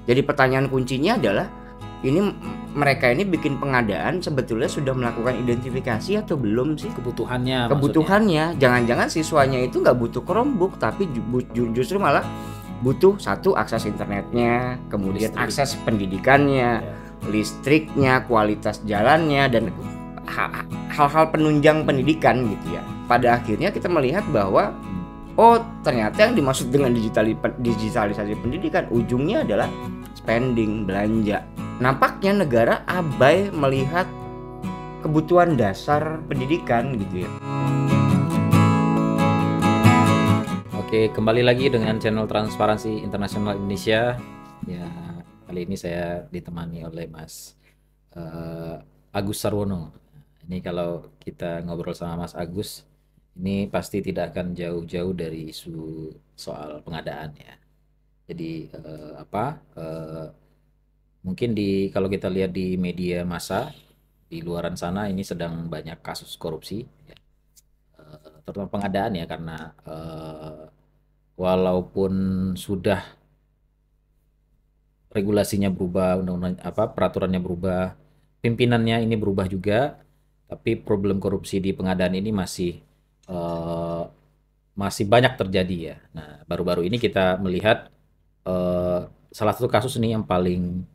Jadi pertanyaan kuncinya adalah ini mereka ini bikin pengadaan sebetulnya sudah melakukan identifikasi atau belum sih Kebutuhannya maksudnya. kebutuhannya. Jangan-jangan siswanya itu nggak butuh Chromebook tapi justru malah butuh satu akses internetnya, kemudian Listrik. akses pendidikannya, listriknya, kualitas jalannya, dan hal-hal penunjang pendidikan gitu ya. Pada akhirnya kita melihat bahwa oh ternyata yang dimaksud dengan digitalisasi pendidikan ujungnya adalah spending, belanja. Nampaknya negara abai melihat kebutuhan dasar pendidikan gitu ya. Oke, kembali lagi dengan channel Transparansi Internasional Indonesia. Ya, kali ini saya ditemani oleh Mas Agus Sarwono. Ini kalau kita ngobrol sama Mas Agus, ini pasti tidak akan jauh-jauh dari isu soal pengadaan ya. Jadi mungkin kalau kita lihat di media massa di luaran sana ini sedang banyak kasus korupsi, ya. Terutama pengadaan ya, karena walaupun sudah regulasinya berubah, undang-undang peraturannya berubah, pimpinannya ini berubah juga, tapi problem korupsi di pengadaan ini masih banyak terjadi ya. Nah, baru-baru ini kita melihat salah satu kasus nih yang paling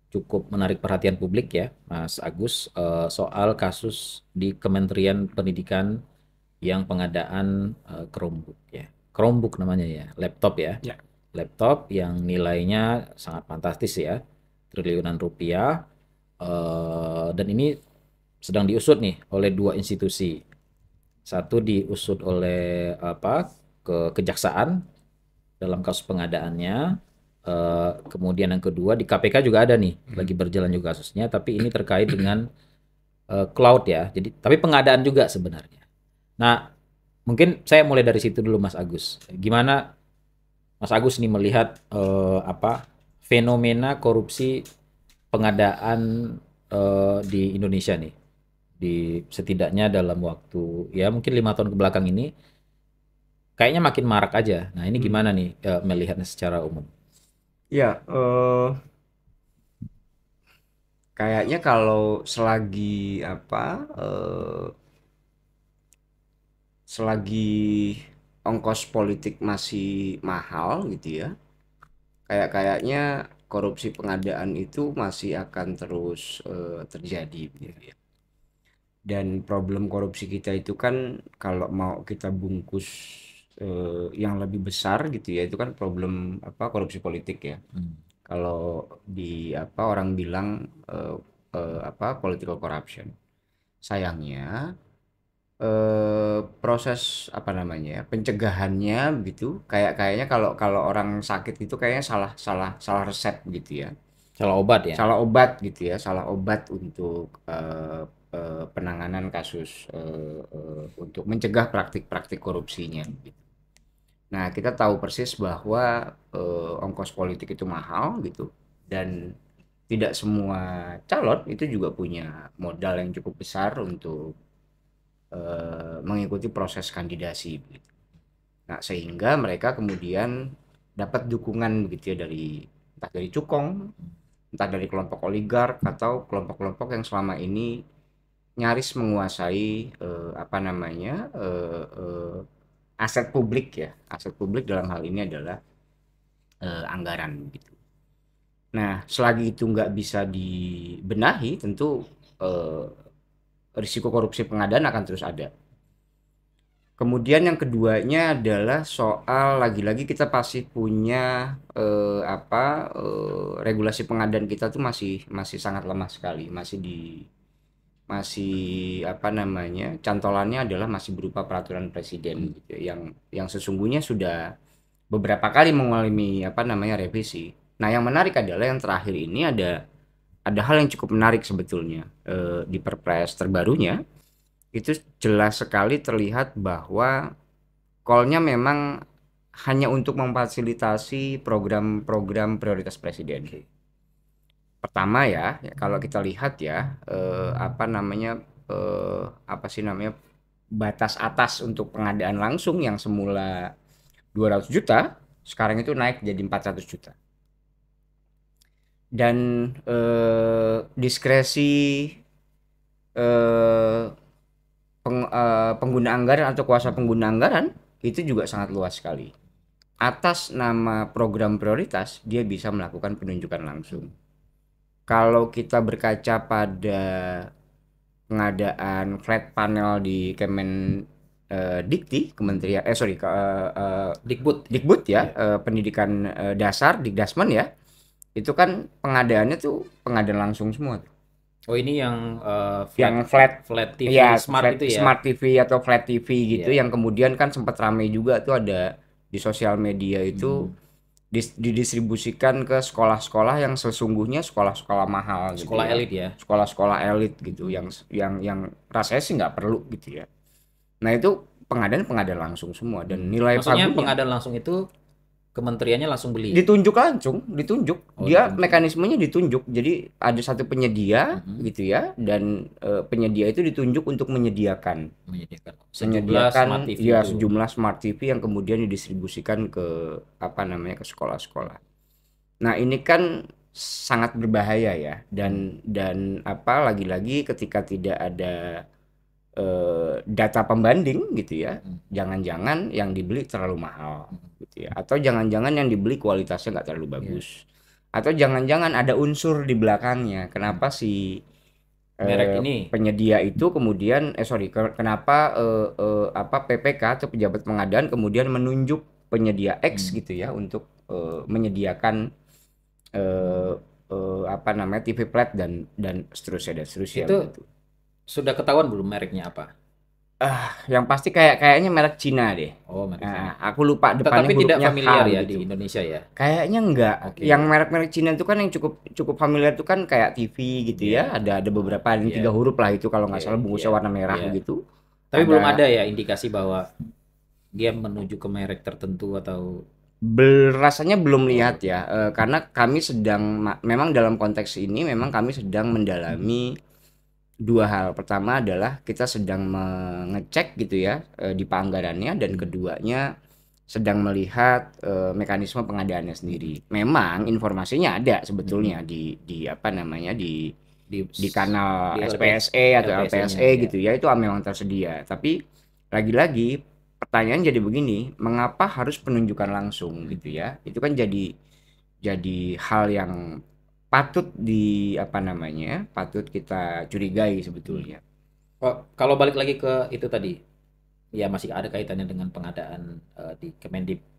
cukup menarik perhatian publik ya, Mas Agus, soal kasus di Kementerian Pendidikan yang pengadaan Chromebook ya. Chromebook namanya ya, laptop ya. Ya. Laptop yang nilainya sangat fantastis ya, triliunan rupiah. Dan ini sedang diusut nih oleh dua institusi. Satu diusut oleh kejaksaan dalam kasus pengadaannya. Kemudian yang kedua di KPK juga ada nih, lagi berjalan juga kasusnya, tapi ini terkait dengan cloud ya. Jadi tapi pengadaan juga sebenarnya. Nah, mungkin saya mulai dari situ dulu Mas Agus. Gimana Mas Agus nih melihat fenomena korupsi pengadaan di Indonesia nih, di setidaknya dalam waktu ya mungkin 5 tahun ke belakang ini kayaknya makin marak aja. Nah ini gimana nih melihatnya secara umum? Ya, kayaknya kalau selagi ongkos politik masih mahal gitu ya, kayaknya korupsi pengadaan itu masih akan terus terjadi gitu ya. Dan problem korupsi kita itu kan kalau mau kita bungkus yang lebih besar gitu ya, itu kan problem korupsi politik ya. Kalau orang bilang political corruption. Sayangnya proses pencegahannya gitu kayaknya kalau orang sakit itu kayaknya salah resep gitu ya. Salah obat ya? Salah obat gitu ya, salah obat untuk penanganan kasus untuk mencegah praktik-praktik korupsinya gitu. Nah, kita tahu persis bahwa ongkos politik itu mahal gitu, dan tidak semua calon itu juga punya modal yang cukup besar untuk mengikuti proses kandidasi gitu. Nah, sehingga mereka kemudian dapat dukungan gitu ya entah dari cukong, entah dari kelompok oligark atau kelompok-kelompok yang selama ini nyaris menguasai aset publik ya. Aset publik dalam hal ini adalah anggaran gitu. Nah, selagi itu nggak bisa dibenahi, tentu risiko korupsi pengadaan akan terus ada. Kemudian yang keduanya adalah soal lagi-lagi kita pasti punya regulasi pengadaan kita tuh masih sangat lemah sekali, cantolannya adalah masih berupa peraturan presiden gitu, yang sesungguhnya sudah beberapa kali mengalami revisi. Nah, yang menarik adalah yang terakhir ini ada hal yang cukup menarik sebetulnya. Di Perpres terbarunya itu jelas sekali terlihat bahwa call-nya memang hanya untuk memfasilitasi program-program prioritas presiden. Pertama ya, kalau kita lihat ya batas atas untuk pengadaan langsung yang semula 200 juta sekarang itu naik jadi 400 juta. dan diskresi eh, pengguna anggaran atau kuasa pengguna anggaran itu juga sangat luas sekali. Atas nama program prioritas, dia bisa melakukan penunjukan langsung. Kalau kita berkaca pada pengadaan flat panel di Dikti, Kementerian Dikbud. Dikbud ya, Ya. pendidikan dasar, Dikdasmen ya, itu kan pengadaannya tuh pengadaan langsung semua. Oh, ini yang Yang flat flat, flat TV ya smart itu ya. smart TV atau flat TV gitu, Iya. yang kemudian kan sempat ramai juga tuh ada di sosial media itu didistribusikan ke sekolah-sekolah yang sesungguhnya sekolah-sekolah mahal gitu Sekolah ya, elit ya. sekolah-sekolah elit gitu, yang rasanya sih nggak perlu gitu ya. Nah itu pengadaan langsung semua dan nilai Maksudnya pagunya pengadaan langsung itu kementeriannya langsung beli. ditunjuk langsung, ditunjuk. Oh, Dia ditunjuk. mekanismenya ditunjuk. Jadi ada satu penyedia Mhm. gitu ya, dan penyedia itu ditunjuk untuk menyediakan Menyediakan sejumlah smart TV ya itu. sejumlah smart TV yang kemudian didistribusikan ke apa namanya, ke sekolah-sekolah. Nah, ini kan sangat berbahaya ya, dan apa, lagi-lagi ketika tidak ada data pembanding gitu ya. Jangan-jangan yang dibeli terlalu mahal gitu ya. Atau jangan-jangan yang dibeli kualitasnya nggak terlalu bagus. Atau jangan-jangan ada unsur di belakangnya. Kenapa si Merek ini. penyedia itu kemudian kenapa apa PPK atau pejabat pengadaan kemudian menunjuk penyedia X gitu ya untuk menyediakan eh, apa namanya TV plat dan seterusnya Itu begitu. sudah ketahuan belum mereknya apa? Yang pasti kayaknya merek Cina deh. Oh, merek Cina. Aku lupa depannya Tetapi tidak hurufnya H familiar ya di gitu. Indonesia ya. Kayaknya enggak. Oke. Yang merek-merek Cina itu kan yang cukup cukup familiar itu kan kayak TV gitu Iya. ya. Ada beberapa yang Iya. 3 huruf lah itu kalau nggak Oke, salah, bungkusnya iya. warna merah Iya. begitu. Tapi belum Ada ada ya indikasi bahwa dia menuju ke merek tertentu atau rasanya belum lihat belum. ya. Karena kami memang dalam konteks ini memang kami sedang mendalami dua hal. Pertama adalah kita sedang mengecek gitu ya di anggarannya, dan keduanya sedang melihat mekanisme pengadaannya sendiri. Memang informasinya ada sebetulnya di apa namanya di di kanal di SPSE atau LPSE-nya LPSE ya. gitu ya, itu memang tersedia. Tapi lagi-lagi pertanyaan jadi begini, mengapa harus penunjukan langsung gitu ya? Itu kan jadi hal yang patut apa namanya, patut kita curigai sebetulnya. Oh, kalau balik lagi ke itu tadi, ya masih ada kaitannya dengan pengadaan di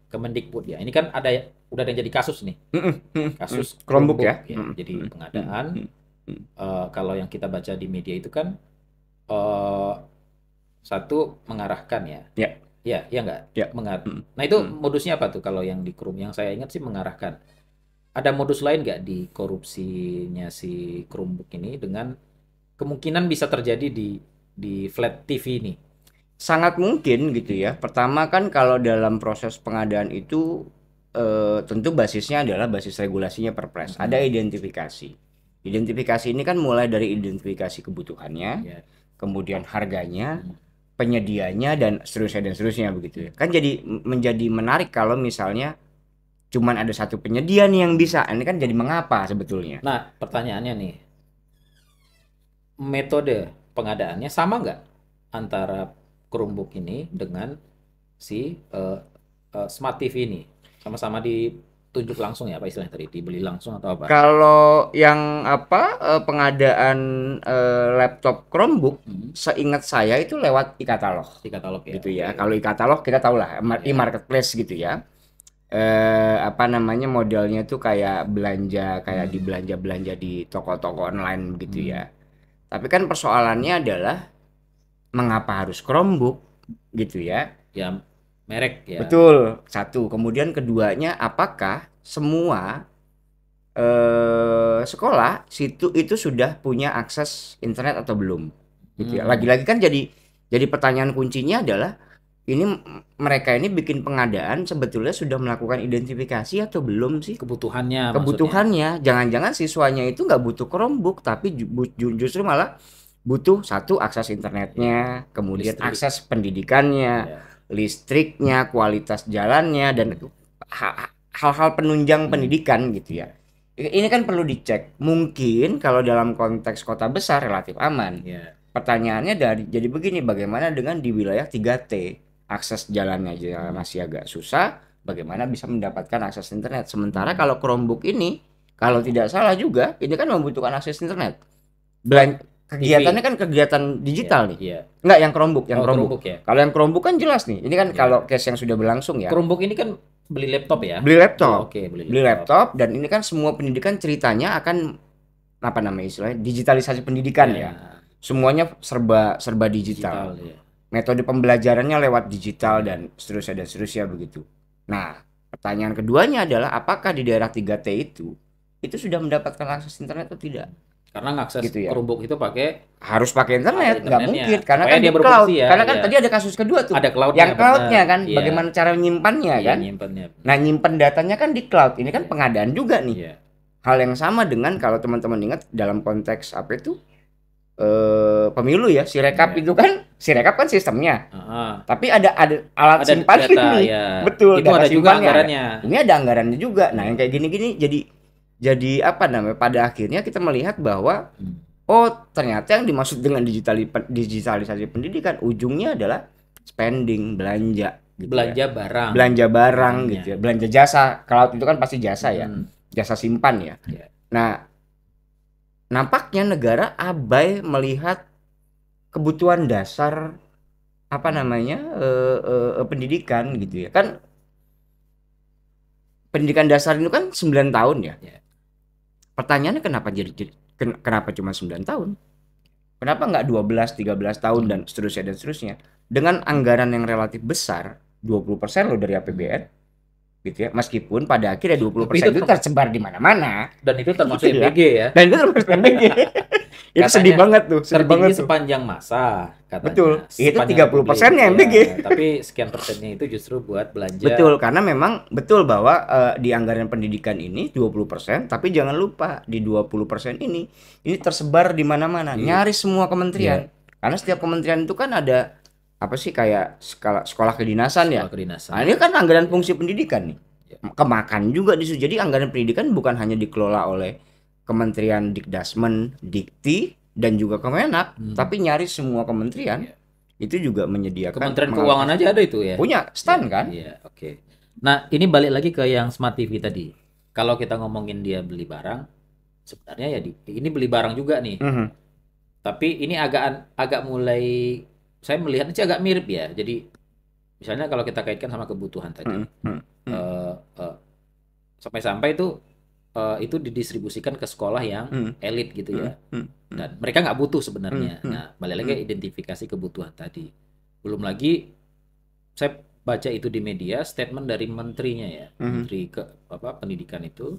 Kemendikbud ya. Ini kan udah ada yang jadi kasus nih, kasus Chromebook ya. Chromebook ya. Jadi pengadaan kalau yang kita baca di media itu kan eh, satu mengarahkan ya. Ya. Ya, ya enggak? Ya. Nah itu modusnya apa tuh kalau yang di Krum? Yang saya ingat sih mengarahkan. Ada modus lain nggak di korupsinya si Chromebook ini dengan kemungkinan bisa terjadi di flat TV ini? Sangat mungkin gitu ya. Pertama kan kalau dalam proses pengadaan itu tentu basisnya adalah basis regulasinya Perpres. Ada identifikasi. Identifikasi ini kan mulai dari identifikasi kebutuhannya, Ya. kemudian harganya, penyedianya, dan seterusnya begitu ya. Kan jadi menjadi menarik kalau misalnya cuman ada satu penyedia nih yang bisa. Ini kan jadi mengapa sebetulnya? Nah, pertanyaannya nih, metode pengadaannya sama nggak antara Chromebook ini dengan si Smart TV ini? Sama-sama ditunjuk langsung ya, apa istilahnya tadi? Dibeli langsung atau apa? Kalau yang apa pengadaan laptop Chromebook, seingat saya itu lewat e-katalog. E-katalog ya. Gitu ya. Kalau e-katalog kita tahu lah, e-marketplace gitu ya. Apa namanya, modelnya tuh kayak belanja, kayak di belanja di toko-toko online gitu ya. Tapi kan persoalannya adalah mengapa harus Chromebook gitu ya? Ya, merek ya. Betul, satu. Kemudian keduanya, apakah semua sekolah situ itu sudah punya akses internet atau belum? Gitu ya. Lagi-lagi kan jadi pertanyaan kuncinya adalah ini mereka ini bikin pengadaan sebetulnya sudah melakukan identifikasi atau belum sih? Kebutuhannya Kebutuhannya. Jangan-jangan siswanya itu nggak butuh Chromebook, tapi justru malah butuh satu akses internetnya, kemudian Listrik. akses pendidikannya, listriknya, kualitas jalannya, dan hal-hal penunjang pendidikan gitu ya. Ini kan perlu dicek. Mungkin kalau dalam konteks kota besar relatif aman. Ya. Pertanyaannya jadi begini, bagaimana dengan di wilayah 3T? Akses jalannya aja masih agak susah, bagaimana bisa mendapatkan akses internet? Sementara kalau Chromebook ini, kalau tidak salah juga, ini kan membutuhkan akses internet. Kegiatannya kan kegiatan digital nih. Iya. Enggak, yang Chromebook, yang Oh, Chromebook. ya. Kalau yang Chromebook kan jelas nih. Ini kan Ya. kalau case yang sudah berlangsung ya. Chromebook ini kan beli laptop ya? Beli laptop. Oke, Beli laptop dan ini kan semua pendidikan ceritanya akan apa namanya istilahnya digitalisasi pendidikan ya. Semuanya serba digital. Ya. Metode pembelajarannya lewat digital dan seterusnya begitu. Nah, pertanyaan keduanya adalah apakah di daerah 3T itu sudah mendapatkan akses internet atau tidak? Karena ngakses Gitu ya. Chromebook itu harus pakai internet, nggak mungkin karena supaya kan dia di cloud. ya, Karena kan tadi ada kasus kedua tuh. Ada cloudnya, yang cloudnya kan, Iya. bagaimana cara menyimpannya kan? Nyimpannya. Nah, nyimpan datanya kan di cloud. Ini kan pengadaan juga nih. Iya. Hal yang sama dengan kalau teman-teman ingat dalam konteks apa itu pemilu ya, Sirekap itu kan, Sirekap kan sistemnya. Tapi ada alat simpan data, ini. ya. Betul, itu ada juga anggarannya. Ini ada anggarannya juga. Nah, yang kayak gini-gini jadi apa namanya? Pada akhirnya kita melihat bahwa oh, ternyata yang dimaksud dengan digitalisasi pendidikan ujungnya adalah spending, belanja gitu belanja barang. Belanja barang gitu ya. Belanja jasa. Cloud itu kan pasti jasa ya. Jasa simpan ya. Nah, nampaknya negara abai melihat kebutuhan dasar apa namanya pendidikan gitu ya. Kan pendidikan dasar itu kan 9 tahun ya. Pertanyaannya kenapa cuma 9 tahun? Kenapa nggak 12, 13 tahun dan seterusnya. Dengan anggaran yang relatif besar, 20% loh dari APBN. Gitu ya. Meskipun pada akhirnya 20% itu tersebar di mana-mana. Dan itu termasuk gitu MBG ya. Dan itu termasuk MBG. Itu sedih banget tuh, tertinggi sepanjang masa katanya. Betul. Itu 30%-nya MBG. Tapi sekian persennya itu justru buat belanja. Betul, karena memang betul bahwa di anggaran pendidikan ini 20%, tapi jangan lupa di 20% ini tersebar di mana-mana, nyaris semua kementerian. Karena setiap kementerian itu kan ada apa sih kayak sekolah kedinasan ya. Nah, ini kan anggaran fungsi pendidikan nih. Kemakan juga di situ. Jadi anggaran pendidikan bukan hanya dikelola oleh Kementerian Dikdasmen, Dikti dan juga Kemenak, tapi nyaris semua kementerian itu juga menyediakan. Kementerian Keuangan aja ada itu ya. Punya stand kan? Iya, oke. Nah, ini balik lagi ke yang Smart TV tadi. Kalau kita ngomongin dia beli barang, sebenarnya ya ini beli barang juga nih. Tapi ini agak mulai saya melihatnya sih agak mirip ya. Jadi misalnya kalau kita kaitkan sama kebutuhan tadi, sampai-sampai itu didistribusikan ke sekolah yang elit gitu ya. Dan mereka nggak butuh sebenarnya. Nah, balik lagi identifikasi kebutuhan tadi. Belum lagi saya baca itu di media statement dari menterinya ya, menteri pendidikan itu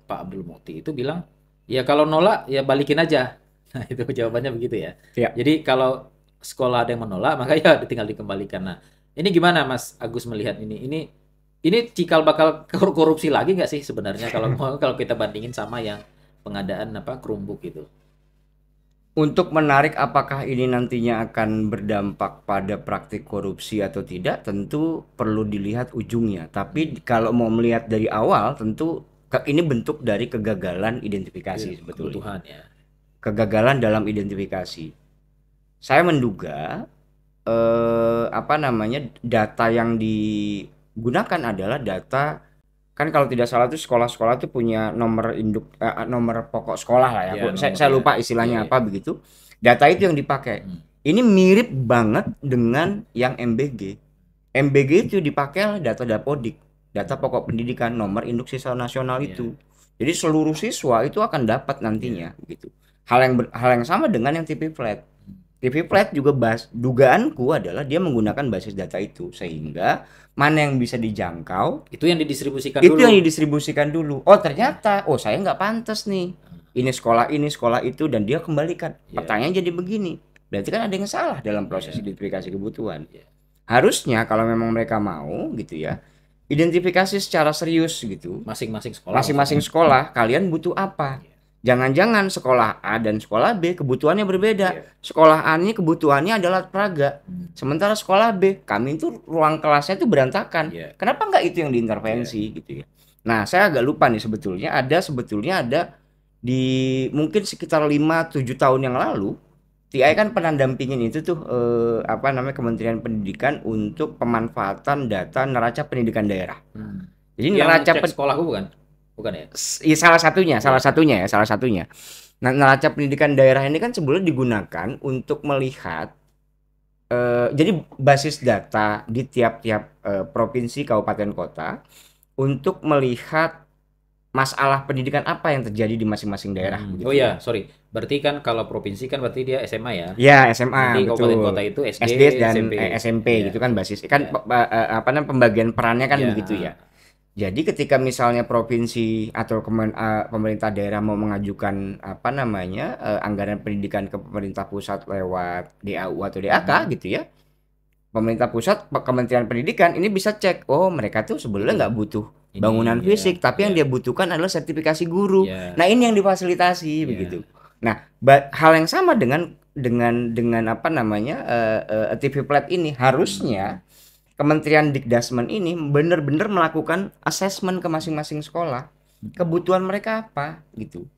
Pak Abdul Muti itu bilang ya kalau nolak ya balikin aja. Nah, itu jawabannya begitu ya. Jadi kalau sekolah ada yang menolak maka ya tinggal dikembalikan. Nah, ini gimana Mas Agus melihat ini cikal bakal korupsi lagi nggak sih sebenarnya kalau kita bandingin sama yang pengadaan Chromebook itu? Untuk menarik apakah ini nantinya akan berdampak pada praktik korupsi atau tidak, tentu perlu dilihat ujungnya. Tapi kalau mau melihat dari awal, tentu ini bentuk dari kegagalan identifikasi sebetulnya. Kebutuhan ya. Kegagalan dalam identifikasi. Saya menduga data yang digunakan adalah data, kan kalau tidak salah tuh sekolah-sekolah tuh punya nomor induk nomor pokok sekolah lah ya. Saya lupa istilahnya apa begitu. Data itu yang dipakai. Ini mirip banget dengan yang MBG. MBG itu dipakai data Dapodik, data pokok pendidikan nomor induk siswa nasional itu. Jadi seluruh siswa itu akan dapat nantinya gitu. Hal yang sama dengan yang TV flat. TV flat juga dugaanku adalah dia menggunakan basis data itu sehingga mana yang bisa dijangkau itu yang didistribusikan dulu. Oh ternyata saya nggak pantas nih. Ini sekolah itu dan dia kembalikan. Pertanyaan jadi begini. Berarti kan ada yang salah dalam proses identifikasi kebutuhan. Harusnya kalau memang mereka mau gitu ya, identifikasi secara serius gitu. Masing-masing sekolah kalian butuh apa? Jangan-jangan sekolah A dan sekolah B kebutuhannya berbeda. Sekolah A ini kebutuhannya adalah praga. Sementara sekolah B, kami itu ruang kelasnya itu berantakan. Kenapa nggak itu yang diintervensi gitu ya? Nah, saya agak lupa nih sebetulnya ada di mungkin sekitar 5-7 tahun yang lalu TI kan pernah dampingin itu tuh apa namanya Kementerian Pendidikan untuk pemanfaatan data neraca pendidikan daerah. Jadi Yang neraca cek sekolahku bukan? Bukan ya? ya, salah Iya. satunya ya, salah satunya. Nah, neraca pendidikan daerah ini kan sebetulnya digunakan untuk melihat jadi basis data di tiap-tiap provinsi, kabupaten, kota untuk melihat masalah pendidikan apa yang terjadi di masing-masing daerah Oh begitu ya. ya, sorry. Berarti kan kalau provinsi kan berarti dia SMA ya. Ya, SMA Nanti kabupaten kota betul. itu SD, SD dan SMP. SMP Iya, gitu kan basis. Kan iya, apa namanya pembagian perannya kan iya. begitu ya. Jadi ketika misalnya provinsi atau pemerintah daerah mau mengajukan apa namanya anggaran pendidikan ke pemerintah pusat lewat DAU atau DAK gitu ya, pemerintah pusat, Kementerian Pendidikan ini bisa cek, oh mereka tuh sebenarnya Itu. nggak butuh Ini bangunan ya, fisik, tapi ya, yang dia butuhkan adalah sertifikasi guru. ya, Nah ini yang difasilitasi begitu. ya. Nah hal yang sama dengan apa namanya TV Plat ini harusnya Kementerian Dikdasmen ini benar-benar melakukan asesmen ke masing-masing sekolah. Kebutuhan mereka apa gitu.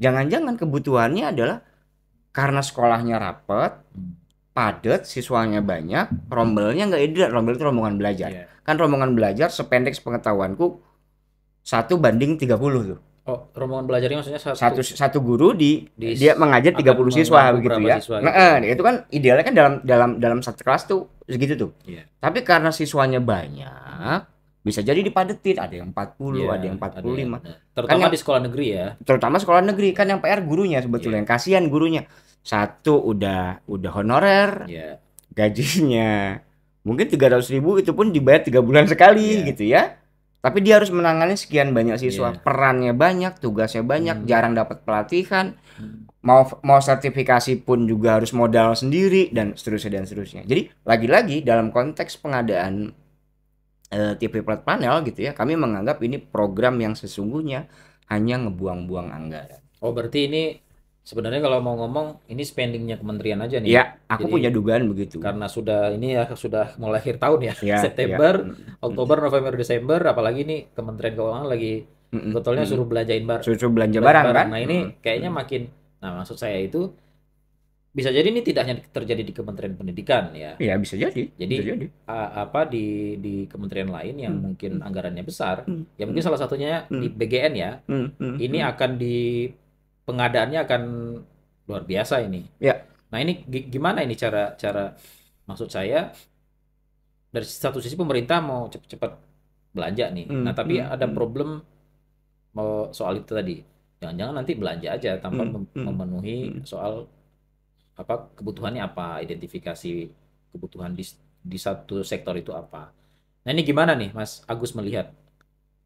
Jangan-jangan kebutuhannya adalah karena sekolahnya rapet, padat, siswanya banyak, rombelnya nggak ideal. Rombel itu rombongan belajar. Iya. Kan rombongan belajar sependek sepengetahuanku 1:30 tuh. Oh, rombongan belajarnya maksudnya Satu satu satu guru di dia mengajar akan 30 siswa menampung begitu berapa ya. siswa gitu ya. Nah, itu kan idealnya kan dalam satu kelas tuh segitu tuh. Iya. Tapi karena siswanya banyak, bisa jadi dipadetin, ada yang 40, Iya, ada yang ada ya 45. benar. Kan Terutama yang di sekolah negeri ya. terutama sekolah negeri kan yang PR gurunya sebetulnya, Iya, yang kasihan gurunya. Satu udah honorer, iya, gajinya mungkin 300.000 itu pun dibayar 3 bulan sekali iya, gitu ya. Tapi dia harus menangani sekian banyak siswa, iya. perannya banyak, tugasnya banyak, Hmm, jarang dapat pelatihan, hmm, mau sertifikasi pun juga harus modal sendiri dan seterusnya dan seterusnya. Jadi lagi-lagi dalam konteks pengadaan TV Plat Panel gitu ya, kami menganggap ini program yang sesungguhnya hanya ngebuang-buang anggaran. Oh, berarti ini sebenarnya kalau mau ngomong ini spendingnya kementerian aja nih. Ya, aku Jadi punya dugaan begitu. karena sudah ini ya sudah mulai akhir tahun ya, Ya, ya. September, Oktober, November, Desember, apalagi nih Kementerian Keuangan lagi betulnya suruh Susu belanja belanja barang barang. kan? Nah, ini kayaknya makin, nah maksud saya itu bisa jadi ini tidak hanya terjadi di Kementerian Pendidikan ya. Ya bisa jadi, Jadi bisa jadi. apa di kementerian lain yang Hmm, mungkin hmm, anggarannya besar, hmm, ya mungkin hmm, salah satunya di hmm, BGN ya. hmm, hmm, Ini hmm. akan di pengadaannya akan luar biasa ini. Ya, Nah, ini gimana ini cara cara maksud saya dari satu sisi pemerintah mau cepat-cepat belanja nih. hmm, Nah, tapi hmm, ada hmm, problem soal itu tadi. Jangan-jangan nanti belanja aja tanpa hmm, hmm, memenuhi hmm. soal apa kebutuhannya apa, identifikasi kebutuhan di satu sektor itu apa. Nah, ini gimana nih Mas Agus melihat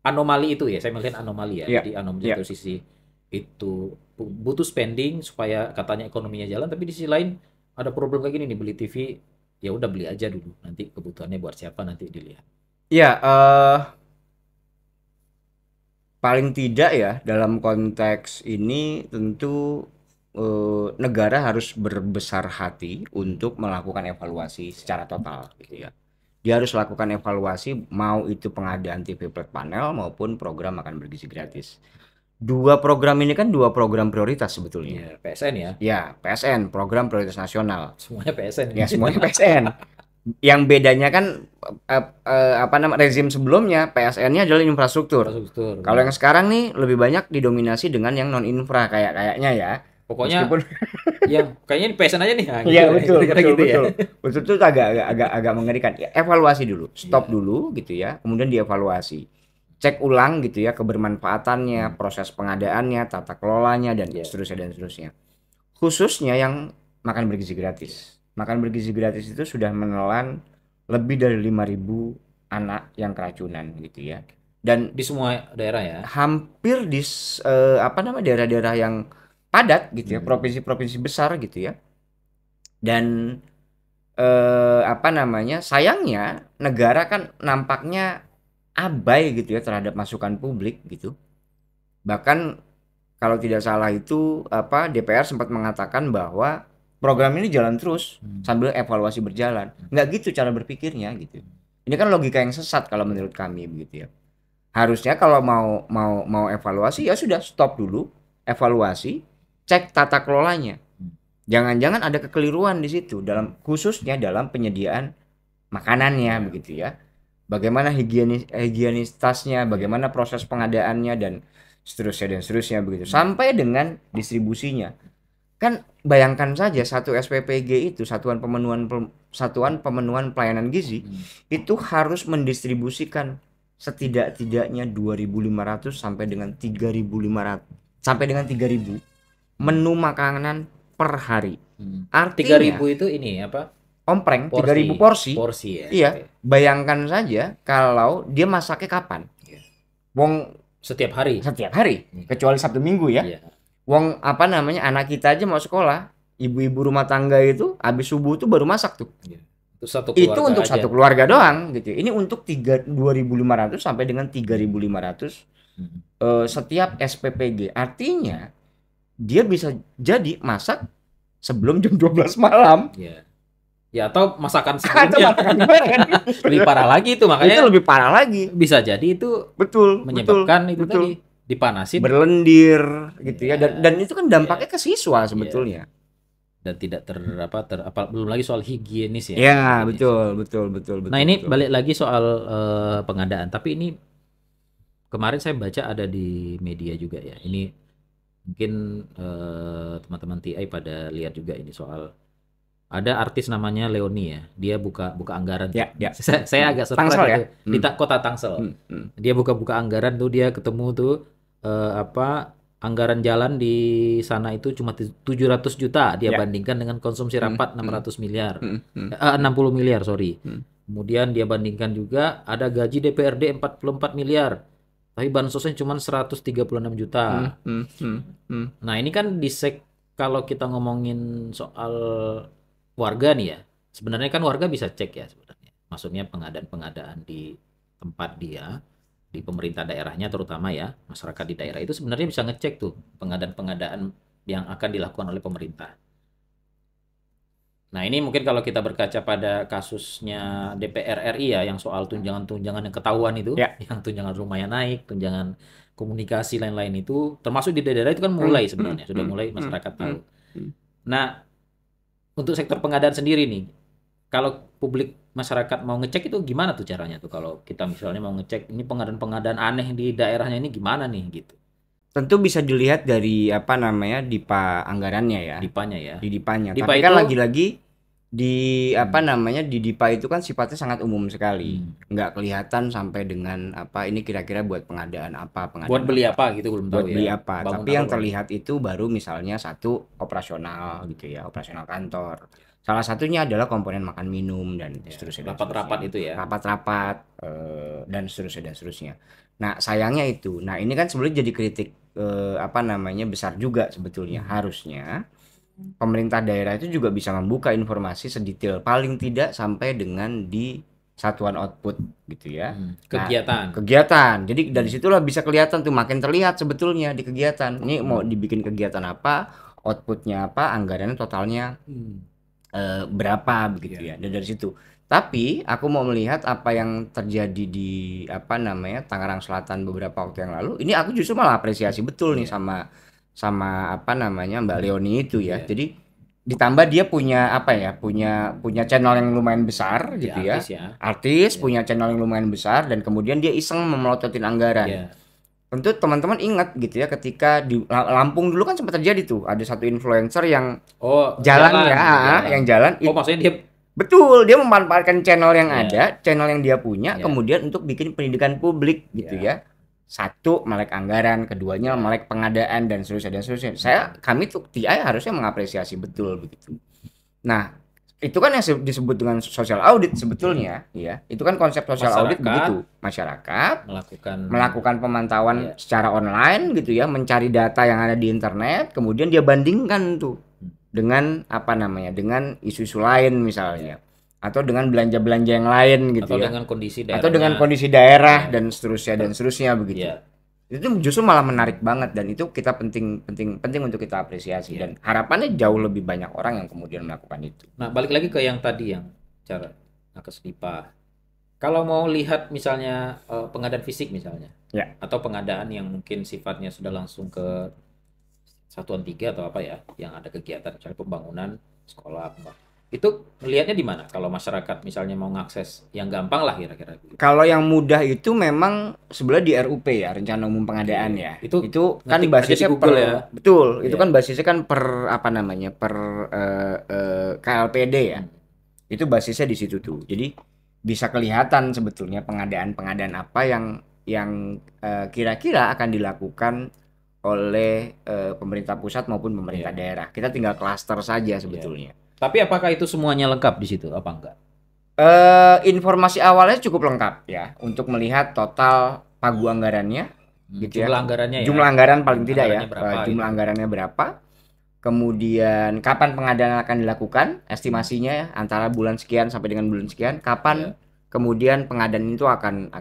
anomali itu ya? Saya melihat anomali ya. Ya, Jadi anomali ya. satu sisi itu butuh spending supaya katanya ekonominya jalan, tapi di sisi lain ada problem kayak gini nih, beli TV ya udah beli aja dulu. Nanti kebutuhannya buat siapa nanti dilihat. Ya, paling tidak ya dalam konteks ini tentu negara harus berbesar hati untuk melakukan evaluasi secara total gitu ya. Dia harus lakukan evaluasi mau itu pengadaan TV Flat Panel maupun program makan bergizi gratis. Dua program ini kan dua program prioritas sebetulnya. Iya, PSN ya. Ya, PSN, program prioritas nasional. Semuanya PSN Ya, ini. semuanya PSN. Yang bedanya kan apa nama rezim sebelumnya PSN-nya adalah infrastruktur. Infrastruktur, Kalau yang benar. sekarang nih lebih banyak didominasi dengan yang non infra kayaknya ya. Pokoknya Meskipun yang kayaknya ini PSN aja nih, nah, gitu iya ya. betul Kira-kira betul gitu ya. betul. Betul itu agak mengerikan. Ya, evaluasi dulu, stop Iya. dulu gitu ya. Kemudian dievaluasi. Cek ulang gitu ya kebermanfaatannya, Hmm. proses pengadaannya, tata kelolanya dan Iya. seterusnya dan seterusnya. Khususnya yang makan bergizi gratis. Makan bergizi gratis itu sudah menelan lebih dari 5.000 anak yang keracunan gitu ya. Dan Di semua daerah ya. hampir di apa nama daerah-daerah yang padat gitu ya, Hmm. provinsi-provinsi besar gitu ya. Dan apa namanya? Sayangnya negara kan nampaknya abai gitu ya terhadap masukan publik gitu. Bahkan kalau tidak salah itu apa DPR sempat mengatakan bahwa program ini jalan terus sambil evaluasi berjalan. Nggak gitu cara berpikirnya gitu. Ini kan logika yang sesat kalau menurut kami begitu ya. Harusnya kalau mau evaluasi ya sudah stop dulu, evaluasi, cek tata kelolanya. Jangan-jangan ada kekeliruan di situ khususnya dalam penyediaan makanannya begitu ya. Bagaimana higienitasnya, bagaimana proses pengadaannya dan seterusnya begitu. Sampai dengan distribusinya. Kan bayangkan saja satu SPPG itu satuan pemenuhan pelayanan gizi itu harus mendistribusikan setidak-tidaknya 2.500 sampai dengan 3.500 sampai dengan 3.000 menu makanan per hari. Artinya 3.000 itu ini apa? ompreng 3.000 porsi. Porsi ya. Iya, bayangkan saja kalau dia masaknya kapan. Wong Setiap hari. Kecuali Sabtu Minggu ya. Iya. Wong apa namanya anak kita aja mau sekolah, ibu-ibu rumah tangga itu habis subuh tuh baru masak tuh. Iya. Itu Itu untuk aja. satu keluarga doang gitu. Ini untuk 2.500 sampai dengan 3.500 setiap SPPG. Artinya dia bisa jadi masak sebelum jam 12 malam. Iya. Ya atau masakan sebelumnya. Lebih parah lagi itu, makanya itu lebih parah lagi. Bisa jadi itu menyebabkan itu tadi dipanasin, berlendir gitu ya. Dan itu kan dampaknya ke siswa sebetulnya. Dan tidak belum lagi soal higienis ya. Ya, betul. Nah, ini balik lagi soal pengadaan, tapi ini kemarin saya baca ada di media juga ya. Ini mungkin teman-teman TI pada lihat juga ini soal ada artis namanya Leoni ya, dia buka anggaran. Ya. Saya agak surprise Tangsel ya? Di kota Tangsel. Dia buka anggaran tuh, dia ketemu tuh anggaran jalan di sana itu cuma 700 juta dia bandingkan dengan konsumsi rapat 600 miliar. 60 miliar, sorry. Kemudian dia bandingkan juga ada gaji DPRD 44 miliar. Tapi bansosnya cuma 136 juta. Nah, ini kan kalau kita ngomongin soal warga nih ya, sebenarnya kan warga bisa cek ya sebenarnya. Maksudnya pengadaan di tempat dia, di pemerintah daerahnya terutama ya, masyarakat di daerah itu sebenarnya bisa ngecek tuh pengadaan yang akan dilakukan oleh pemerintah. Nah, ini mungkin kalau kita berkaca pada kasusnya DPR RI ya, yang soal tunjangan-tunjangan yang ketahuan itu, yang tunjangan rumahnya naik, tunjangan komunikasi lain-lain itu, termasuk di daerah itu kan mulai sebenarnya, sudah mulai masyarakat tahu. Nah, untuk sektor pengadaan sendiri nih, kalau publik masyarakat mau ngecek itu gimana tuh caranya tuh, kalau kita misalnya mau ngecek ini pengadaan aneh di daerahnya ini gimana nih gitu? Tentu bisa dilihat dari DIPA anggarannya ya. DIPA-nya ya. Di DIPA-nya. Tapi kan lagi-lagi di di DIPA itu kan sifatnya sangat umum sekali. Nggak kelihatan sampai dengan ini kira-kira buat pengadaan apa, buat beli apa gitu belum tahu ya. Buat beli apa. Tapi yang terlihat itu baru misalnya satu operasional gitu ya, operasional kantor. Salah satunya adalah komponen makan minum dan seterusnya. Rapat-rapat itu ya. Rapat-rapat dan seterusnya. Nah, sayangnya itu. Nah, ini kan sebenarnya jadi kritik besar juga sebetulnya. Harusnya pemerintah daerah itu juga bisa membuka informasi sedetail paling tidak sampai dengan di satuan output gitu ya. Kegiatan. Jadi dari situlah bisa kelihatan tuh, makin terlihat sebetulnya di kegiatan. Ini mau dibikin kegiatan apa, outputnya apa, anggarannya totalnya berapa begitu ya. Dan dari situ. Tapi aku mau melihat apa yang terjadi di Tangerang Selatan beberapa waktu yang lalu. Ini aku justru malah apresiasi betul nih sama Mbak Leoni itu ya. Jadi ditambah dia punya punya channel yang lumayan besar gitu ya. Artis punya channel yang lumayan besar dan kemudian dia iseng memelototin anggaran. Tentu teman-teman ingat gitu ya, ketika di Lampung dulu kan sempat terjadi tuh, ada satu influencer yang jalan. Maksudnya dia betul, dia memanfaatkan channel yang ada, channel yang dia punya, kemudian untuk bikin pendidikan publik gitu ya. Satu, melek anggaran, keduanya melek pengadaan dan seterusnya. Kami tuh TI harusnya mengapresiasi betul begitu. Nah, itu kan yang disebut dengan social audit sebetulnya ya. Itu kan konsep social audit begitu. Masyarakat melakukan pemantauan secara online gitu ya, mencari data yang ada di internet, kemudian dia bandingkan tuh dengan dengan isu-isu lain misalnya, atau dengan belanja-belanja yang lain gitu atau ya, atau dengan kondisi daerah dan seterusnya begitu. Itu justru malah menarik banget, dan itu kita penting untuk kita apresiasi dan harapannya jauh lebih banyak orang yang kemudian melakukan itu. Nah, balik lagi ke yang tadi, yang cara nakes DIPA. Kalau mau lihat misalnya pengadaan fisik misalnya, Ya. atau pengadaan yang mungkin sifatnya sudah langsung ke satuan tiga atau apa ya, yang ada kegiatan misalnya pembangunan sekolah, itu melihatnya di mana kalau masyarakat misalnya mau ngakses yang gampang lah kira-kira gitu. Kalau yang mudah itu memang sebenarnya di RUP ya, Rencana Umum Pengadaan Oke, ya. itu Itu kan ngetik aja di basisnya Google ya. betul, itu Iya. kan basisnya kan per apa namanya? Per KLPD ya. Hmm. Itu basisnya di situ tuh. Jadi bisa kelihatan sebetulnya pengadaan-pengadaan apa yang kira-kira akan dilakukan oleh pemerintah pusat maupun pemerintah Iya. daerah. Kita tinggal klaster saja Iya. sebetulnya. Tapi apakah itu semuanya lengkap di situ apa enggak? Informasi awalnya cukup lengkap ya untuk melihat total pagu anggarannya gitu ya. Jumlah anggarannya ya. Jumlah anggaran paling tidak ya. Anggarannya berapa Jumlah gitu. anggarannya berapa? Kemudian kapan pengadaan akan dilakukan? Estimasinya ya, antara bulan sekian sampai dengan bulan sekian. Kapan Iya. kemudian pengadaan itu akan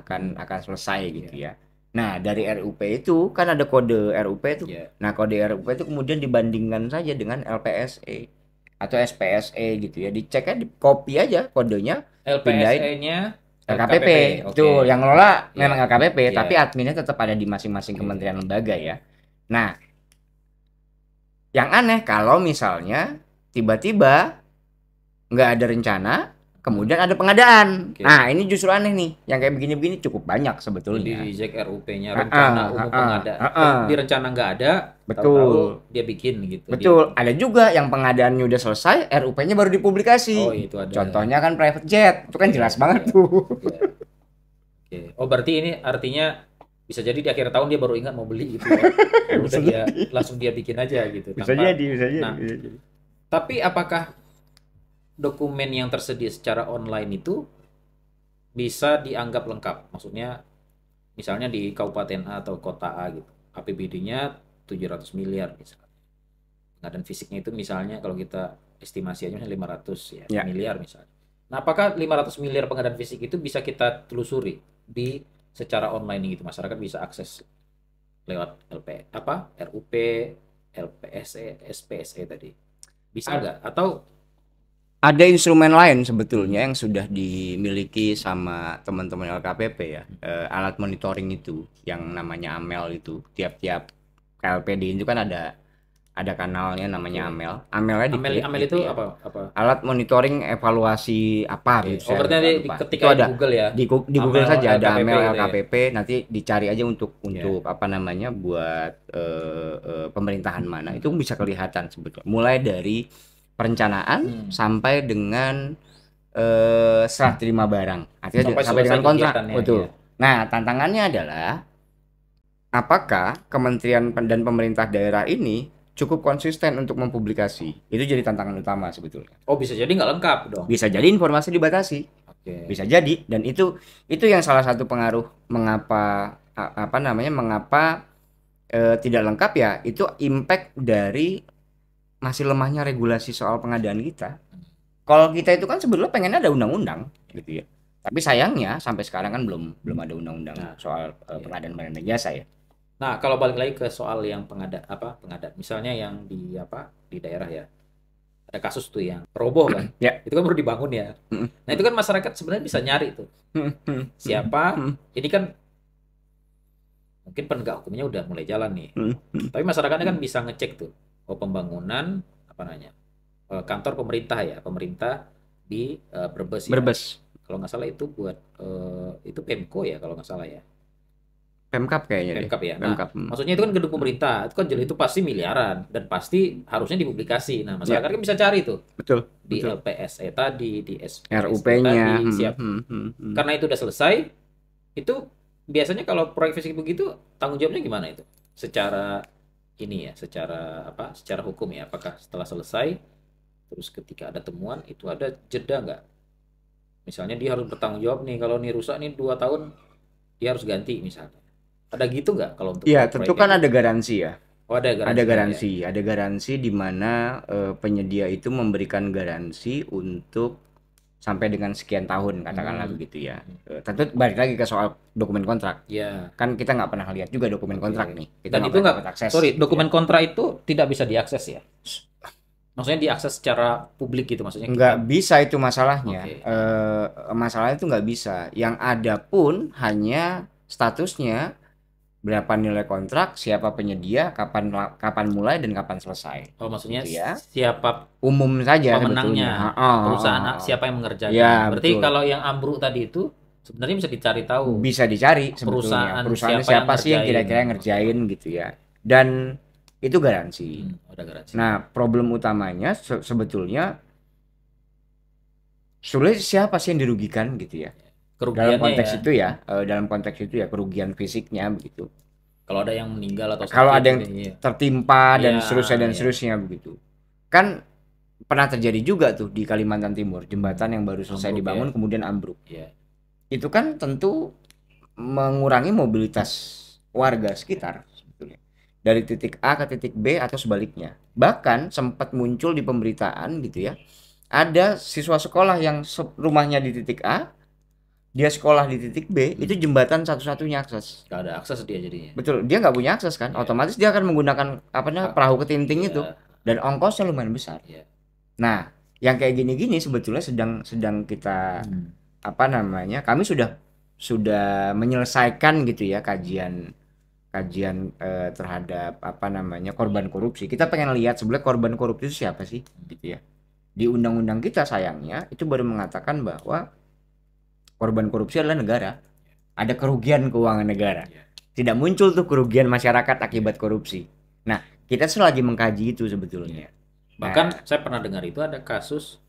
selesai gitu Iya. ya. Nah, dari RUP itu kan ada kode RUP itu. Iya. Nah, kode RUP itu kemudian dibandingkan saja dengan LPSE atau SPSE gitu ya. Dicek aja, di copy aja kodenya, pindahin LPSE-nya LKPP. LKPP. Oke. Betul, yang ngelola Iya. memang LKPP, Iya. tapi adminnya tetap ada di masing-masing Oke. kementerian lembaga ya. Nah, yang aneh kalau misalnya tiba-tiba nggak ada rencana, kemudian ada pengadaan. Oke. Nah, ini justru aneh nih. Yang kayak begini-begini cukup banyak Jadi sebetulnya. di reject RUP-nya rencana umum pengadaan. Di rencana nggak ada, tahu-tahu Betul. dia bikin gitu. Betul. Ada juga yang pengadaannya udah selesai, RUP-nya baru dipublikasi. Oh, itu ada. Contohnya kan private jet. Itu kan Iya, jelas banget iya. tuh. Iya. Oke. Oh, berarti ini artinya bisa jadi di akhir tahun dia baru ingat mau beli gitu ya. Bisa Udah jadi. langsung dia bikin aja gitu Bisa tanpa. jadi, bisa jadi, Nah, bisa jadi. tapi apakah dokumen yang tersedia secara online itu bisa dianggap lengkap? Maksudnya misalnya di Kabupaten A atau Kota A gitu, APBD-nya 700 miliar misalnya. Pengadaan fisiknya itu misalnya kalau kita estimasi aja misalnya 500 ya, Ya. miliar misalnya. Nah, apakah 500 miliar pengadaan fisik itu bisa kita telusuri di secara online gitu? Masyarakat bisa akses lewat RUP, LPSE, SPSE tadi. Bisa nggak? Atau Ada instrumen lain sebetulnya yang sudah dimiliki sama teman-teman LKPP ya. Alat monitoring itu yang namanya AMEL itu. Tiap-tiap KLPD itu kan ada kanalnya namanya AMEL. AMELnya diklik Amel gitu itu ya. apa? Alat monitoring evaluasi apa Oke. gitu Oh, saya berarti agak nanti lupa. ketika Itu di ada Google ya. di Google Amel saja ada LKPP AMEL gitu ya. LKPP, nanti dicari aja untuk Ya. apa namanya buat pemerintahan mana. Itu bisa kelihatan sebetulnya. Mulai dari perencanaan sampai dengan serah terima barang. Artinya sampai dengan selesai kontrak. kegiatannya, Betul. ya. Nah, tantangannya adalah apakah kementerian dan pemerintah daerah ini cukup konsisten untuk mempublikasi? Itu jadi tantangan utama sebetulnya. Oh, bisa jadi nggak lengkap dong. Bisa jadi informasi dibatasi. Oke. Bisa jadi, dan itu yang salah satu pengaruh mengapa apa namanya mengapa tidak lengkap ya, itu impact dari masih lemahnya regulasi soal pengadaan kita. Kalau kita itu kan sebetulnya pengennya ada undang-undang gitu ya. Tapi sayangnya sampai sekarang kan belum ada undang-undang soal pengadaan barang dan jasa ya. Nah, kalau balik lagi ke soal yang pengadaan, misalnya yang di daerah ya. Ada kasus tuh yang roboh kan. Ya. Itu kan baru dibangun ya. Nah, itu kan masyarakat sebenarnya bisa nyari tuh. Siapa? Ini kan mungkin penegak hukumnya udah mulai jalan nih. Tapi masyarakatnya kan bisa ngecek tuh. Oh, pembangunan kantor pemerintah ya, pemerintah di Brebes ya. Brebes. Kalau nggak salah itu buat itu Pemko ya kalau nggak salah ya. Pemkap kayaknya deh. Pemkap ya. Nah, Pemkap. maksudnya itu kan gedung pemerintah, itu kan itu pasti miliaran dan pasti harusnya dipublikasi. Nah, masyarakat kan bisa cari tuh Betul. di Betul. LPSE tadi, di SPSE RUP-nya. tadi, siap. Karena itu udah selesai, itu biasanya kalau proyek fisik begitu tanggung jawabnya gimana itu? Secara ini ya, secara hukum ya, apakah setelah selesai terus ketika ada temuan itu ada jeda nggak? Misalnya dia harus bertanggung jawab nih kalau nih rusak nih 2 tahun dia harus ganti misalnya. Ada gitu nggak kalau untuk Iya, proyek tentu kayak kan gitu? ada garansi ya. Oh, ada Ada garansinya ya. garansi, ada garansi di mana penyedia itu memberikan garansi untuk sampai dengan sekian tahun katakanlah begitu ya. Tentu balik lagi ke soal dokumen kontrak. Ya. Kan kita nggak pernah lihat juga dokumen kontrak nih. Kita Dan nggak itu pernah nggak, dapat akses. sorry, dokumen kontrak itu tidak bisa diakses ya? Maksudnya diakses secara publik gitu maksudnya? Nggak bisa itu masalahnya. Oke. Masalahnya itu nggak bisa. Yang ada pun hanya statusnya berapa nilai kontrak, siapa penyedia, kapan mulai dan kapan selesai. Oh, maksudnya Gitu ya. siapa Umum saja sebetulnya. pemenangnya, siapa yang mengerjakan. Ya, Berarti betul. kalau yang ambruk tadi itu sebenarnya bisa dicari tahu Bisa dicari sebetulnya. perusahaan Perusahaannya siapa yang siapa sih yang ngerjain. kira-kira Oke. ngerjain gitu ya. Dan itu garansi. Ada garansi. Nah, problem utamanya sebetulnya sebenarnya siapa sih yang dirugikan gitu ya. Dalam Kerugiannya konteks ya. itu ya, dalam konteks itu ya kerugian fisiknya begitu. Kalau ada yang meninggal atau Kalau sakit ada yang gitu ya. tertimpa Iya, dan iya. seterusnya begitu. Kan pernah terjadi juga tuh di Kalimantan Timur, jembatan yang baru selesai Ambruk ya. dibangun kemudian ambruk. Iya. Itu kan tentu mengurangi mobilitas warga sekitar sebetulnya. Dari titik A ke titik B atau sebaliknya. Bahkan sempat muncul di pemberitaan gitu ya. Ada siswa sekolah yang rumahnya di titik A, dia sekolah di titik B, itu jembatan satu-satunya akses. Gak ada akses dia jadinya. Betul, dia nggak punya akses kan, Iya. otomatis dia akan menggunakan apa namanya perahu ketinting Iya. itu, dan ongkosnya lumayan besar. Iya. Nah, yang kayak gini-gini sebetulnya sedang kita apa namanya, kami sudah menyelesaikan gitu ya kajian terhadap apa namanya korban korupsi. Kita pengen lihat sebenarnya korban korupsi itu siapa sih, gitu ya. Di undang-undang kita sayangnya itu baru mengatakan bahwa korban korupsi adalah negara. Ada kerugian keuangan negara. Tidak muncul tuh kerugian masyarakat akibat korupsi. Nah, kita lagi mengkaji itu sebetulnya. Bahkan saya pernah dengar itu ada kasus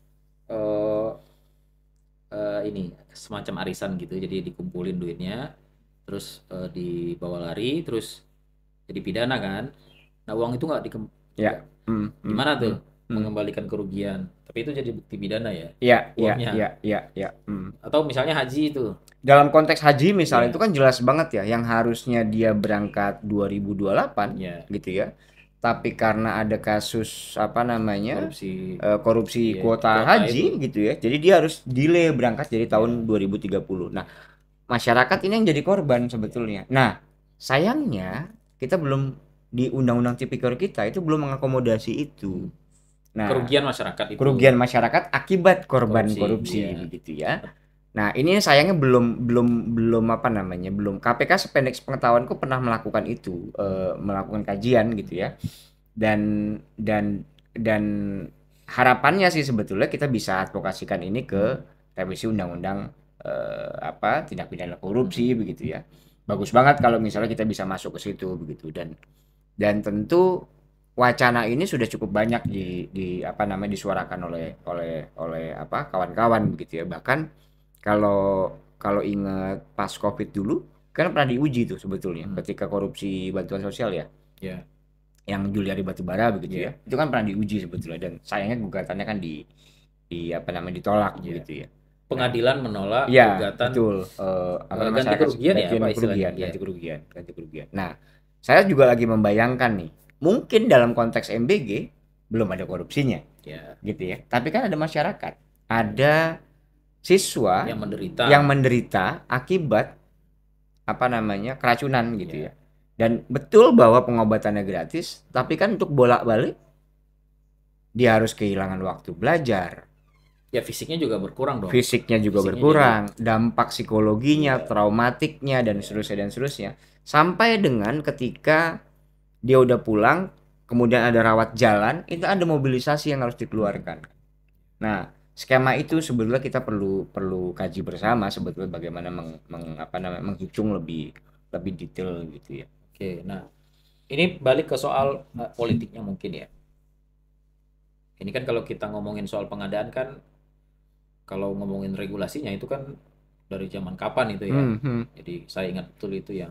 ini semacam arisan gitu. Jadi dikumpulin duitnya, terus dibawa lari, terus jadi pidana kan. Nah, uang itu nggak Ya. gimana tuh mengembalikan kerugian? Tapi itu jadi bukti pidana ya. Ya, Uangnya. ya. Atau misalnya haji itu. Dalam konteks haji misalnya Iya. itu kan jelas banget ya, yang harusnya dia berangkat 2028 Iya. gitu ya. Tapi karena ada kasus apa namanya korupsi Iya, kuota kuota haji itu. gitu ya. Jadi dia harus delay berangkat jadi tahun 2030. Nah, masyarakat ini yang jadi korban sebetulnya. Nah, sayangnya kita belum di undang-undang tipikor kita itu belum mengakomodasi itu. Nah, Kerugian masyarakat itu. kerugian masyarakat akibat korban korupsi iya. begitu ya. Nah, ini sayangnya belum apa namanya, belum KPK sependek pengetahuanku pernah melakukan itu, melakukan kajian gitu ya. Dan harapannya sih sebetulnya kita bisa advokasikan ini ke revisi undang-undang apa tindak pidana korupsi begitu ya. Bagus banget kalau misalnya kita bisa masuk ke situ begitu, dan tentu wacana ini sudah cukup banyak di apa namanya disuarakan oleh apa kawan-kawan begitu ya. Bahkan kalau kalau ingat pas Covid dulu kan pernah diuji tuh sebetulnya ketika korupsi bantuan sosial ya. Iya. Yang Juliari Batubara begitu ya. Itu kan pernah diuji sebetulnya, dan sayangnya gugatannya kan di apa namanya ditolak begitu ya. Pengadilan menolak Iya, gugatan betul. Apa namanya ganti kerugian ya apa istilahnya? ganti kerugian. Nah, saya juga lagi membayangkan nih, mungkin dalam konteks MBG belum ada korupsinya, gitu ya. Tapi kan ada masyarakat, ada siswa yang menderita akibat apa namanya keracunan gitu ya. Dan betul bahwa pengobatannya gratis, tapi kan untuk bolak-balik dia harus kehilangan waktu belajar. Ya fisiknya juga berkurang dong. Fisiknya juga berkurang, dampak psikologinya, traumatiknya dan seterusnya. Sampai dengan ketika dia udah pulang, kemudian ada rawat jalan, itu ada mobilisasi yang harus dikeluarkan. Nah, skema itu sebetulnya kita perlu kaji bersama sebetulnya bagaimana menghitung lebih detail gitu ya. Oke, nah ini balik ke soal politiknya mungkin ya. Ini kan kalau kita ngomongin soal pengadaan kan, kalau ngomongin regulasinya itu kan dari zaman kapan itu ya. Jadi saya ingat betul itu yang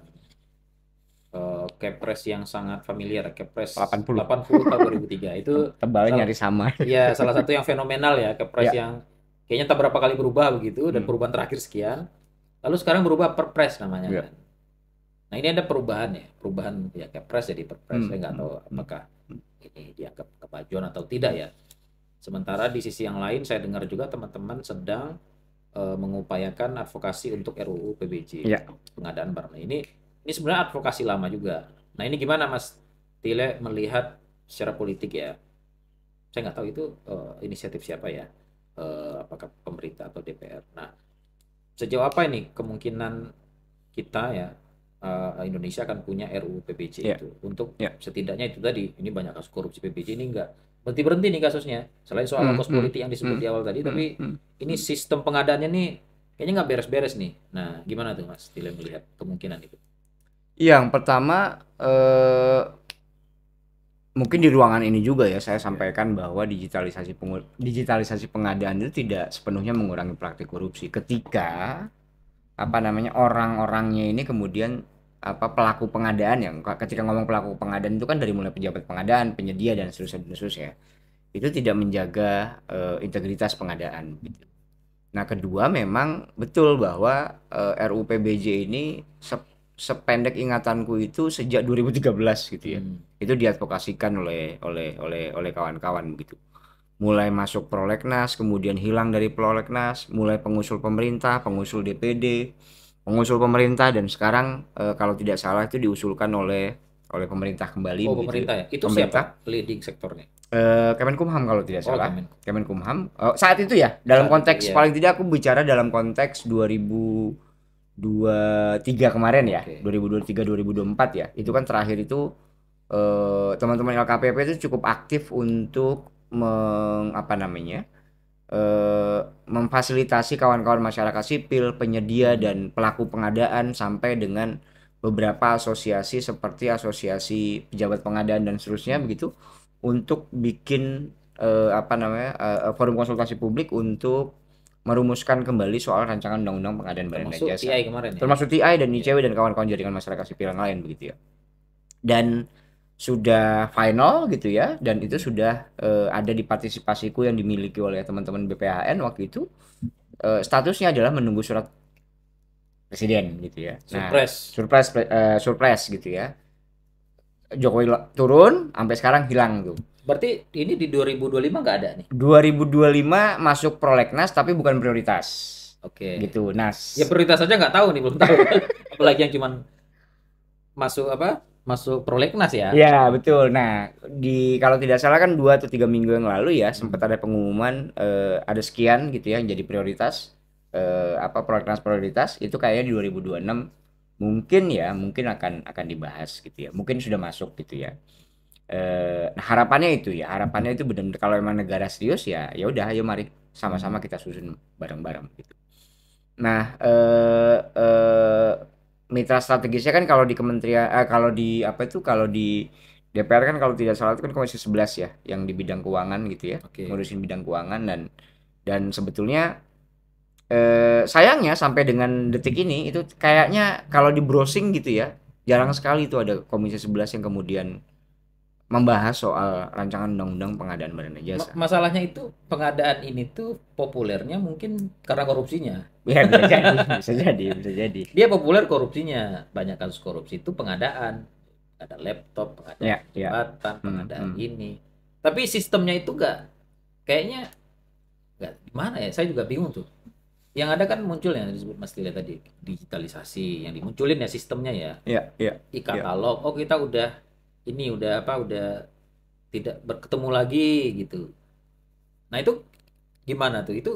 Kepres yang sangat familiar, Kepres 80 tahun 2003 itu tebalnya nyaris sama. Iya, salah satu yang fenomenal ya, Kepres yang kayaknya tak berapa kali berubah begitu, dan perubahan terakhir sekian. Lalu sekarang berubah Perpres namanya kan. Nah, ini ada perubahan ya Kepres jadi Perpres. Saya nggak tahu apakah ini dianggap kemajuan atau tidak ya. Sementara di sisi yang lain saya dengar juga teman-teman sedang mengupayakan advokasi untuk RUU PBJ, pengadaan barang. Ini sebenarnya advokasi lama juga. Nah, ini gimana Mas Tile melihat secara politik ya? Saya nggak tahu itu inisiatif siapa ya, apakah pemerintah atau DPR. Nah, sejauh apa ini kemungkinan kita ya Indonesia akan punya RUU PBJ Ya, itu untuk ya. setidaknya itu tadi, ini banyak kasus korupsi PBJ ini nggak berhenti-berhenti nih kasusnya. Selain soal Hmm, ongkos hmm, politik yang disebut hmm, di awal tadi, hmm, tapi hmm, ini hmm. sistem pengadaannya nih kayaknya nggak beres-beres nih. Nah, gimana tuh Mas Tile melihat kemungkinan itu? Yang pertama, mungkin di ruangan ini juga ya saya Ya. sampaikan bahwa digitalisasi pengadaan itu tidak sepenuhnya mengurangi praktik korupsi. Ketika apa namanya orang-orangnya ini kemudian apa pelaku pengadaan yang ketika ngomong pelaku pengadaan itu kan dari mulai pejabat pengadaan, penyedia dan seterusnya dan seterusnya. Itu tidak menjaga integritas pengadaan gitu. Nah, kedua memang betul bahwa RUU PBJ ini sependek ingatanku itu sejak 2013 gitu ya. Hmm. Itu diadvokasikan oleh kawan-kawan begitu. Mulai masuk prolegnas, kemudian hilang dari prolegnas, mulai pengusul pemerintah, pengusul DPD, pengusul pemerintah dan sekarang kalau tidak salah itu diusulkan oleh pemerintah kembali Oh, begitu ya. pemerintah ya. Itu siapa Pemerintah leading sektornya? Kemenkumham kalau tidak Oh, salah. Kemenko. Kemenkumham saat itu ya dalam Saat itu konteks ya. paling tidak aku bicara dalam konteks 2023 kemarin ya, Oke. 2023 2024 ya. Itu Hmm. kan terakhir itu teman-teman LKPP itu cukup aktif untuk apa namanya? Memfasilitasi kawan-kawan masyarakat sipil, penyedia Hmm. dan pelaku pengadaan sampai dengan beberapa asosiasi seperti asosiasi pejabat pengadaan dan seterusnya Hmm. begitu untuk bikin apa namanya forum konsultasi publik untuk merumuskan kembali soal rancangan undang-undang pengadaan barang dan Termasuk jasa. TI kemarin ya. Termasuk TI dan Iya. ICW dan kawan-kawan jaringan masyarakat sipil yang lain begitu ya. Dan sudah final gitu ya dan itu Hmm. sudah ada di partisipasiku yang dimiliki oleh teman-teman BPHN waktu itu statusnya adalah menunggu surat presiden gitu ya. Nah, Surprise. surprise gitu ya. Jokowi turun sampai sekarang hilang tuh. Berarti ini di 2025 nggak ada nih? 2025 masuk prolegnas tapi bukan prioritas Oke. gitu. Nah, Ya prioritas saja nggak tahu nih, belum tahu. Apalagi yang cuman masuk apa? Masuk prolegnas ya. ya Oke. betul. Nah, kalau tidak salah kan 2 atau 3 minggu yang lalu ya sempat Hmm. ada pengumuman ada sekian gitu ya yang jadi prioritas apa prolegnas prioritas itu kayaknya di 2026 mungkin akan dibahas gitu ya. Mungkin sudah masuk gitu ya. Nah, harapannya itu benar-benar kalau emang negara serius ya ya udah ayo mari Hmm. sama-sama kita susun bareng-bareng gitu. Nah, mitra strategisnya kan kalau di kementerian kalau di apa itu kalau di DPR kan kalau tidak salah itu kan Komisi 11 ya yang di bidang keuangan gitu ya, Oke. ngurusin bidang keuangan dan sebetulnya sayangnya sampai dengan detik ini itu kayaknya kalau di browsing gitu ya, jarang Hmm. sekali itu ada Komisi 11 yang kemudian membahas soal rancangan undang-undang pengadaan barang dan jasa. Masalahnya itu pengadaan ini tuh populernya mungkin karena korupsinya. Ya bisa jadi, bisa jadi, bisa jadi. Dia populer korupsinya. Banyak kasus korupsi itu pengadaan. Ada laptop, pengadaan Ya, ya. jembatan, Hmm, pengadaan hmm. ini. Tapi sistemnya itu nggak, kayaknya nggak gimana ya. Saya juga bingung tuh. Yang ada kan muncul yang disebut Mas Tile tadi, digitalisasi. Yang dimunculin ya sistemnya ya. Ya, ya, ya. E-katalog. Oh kita udah ini udah apa udah tidak berketemu lagi gitu. Nah itu gimana tuh? Itu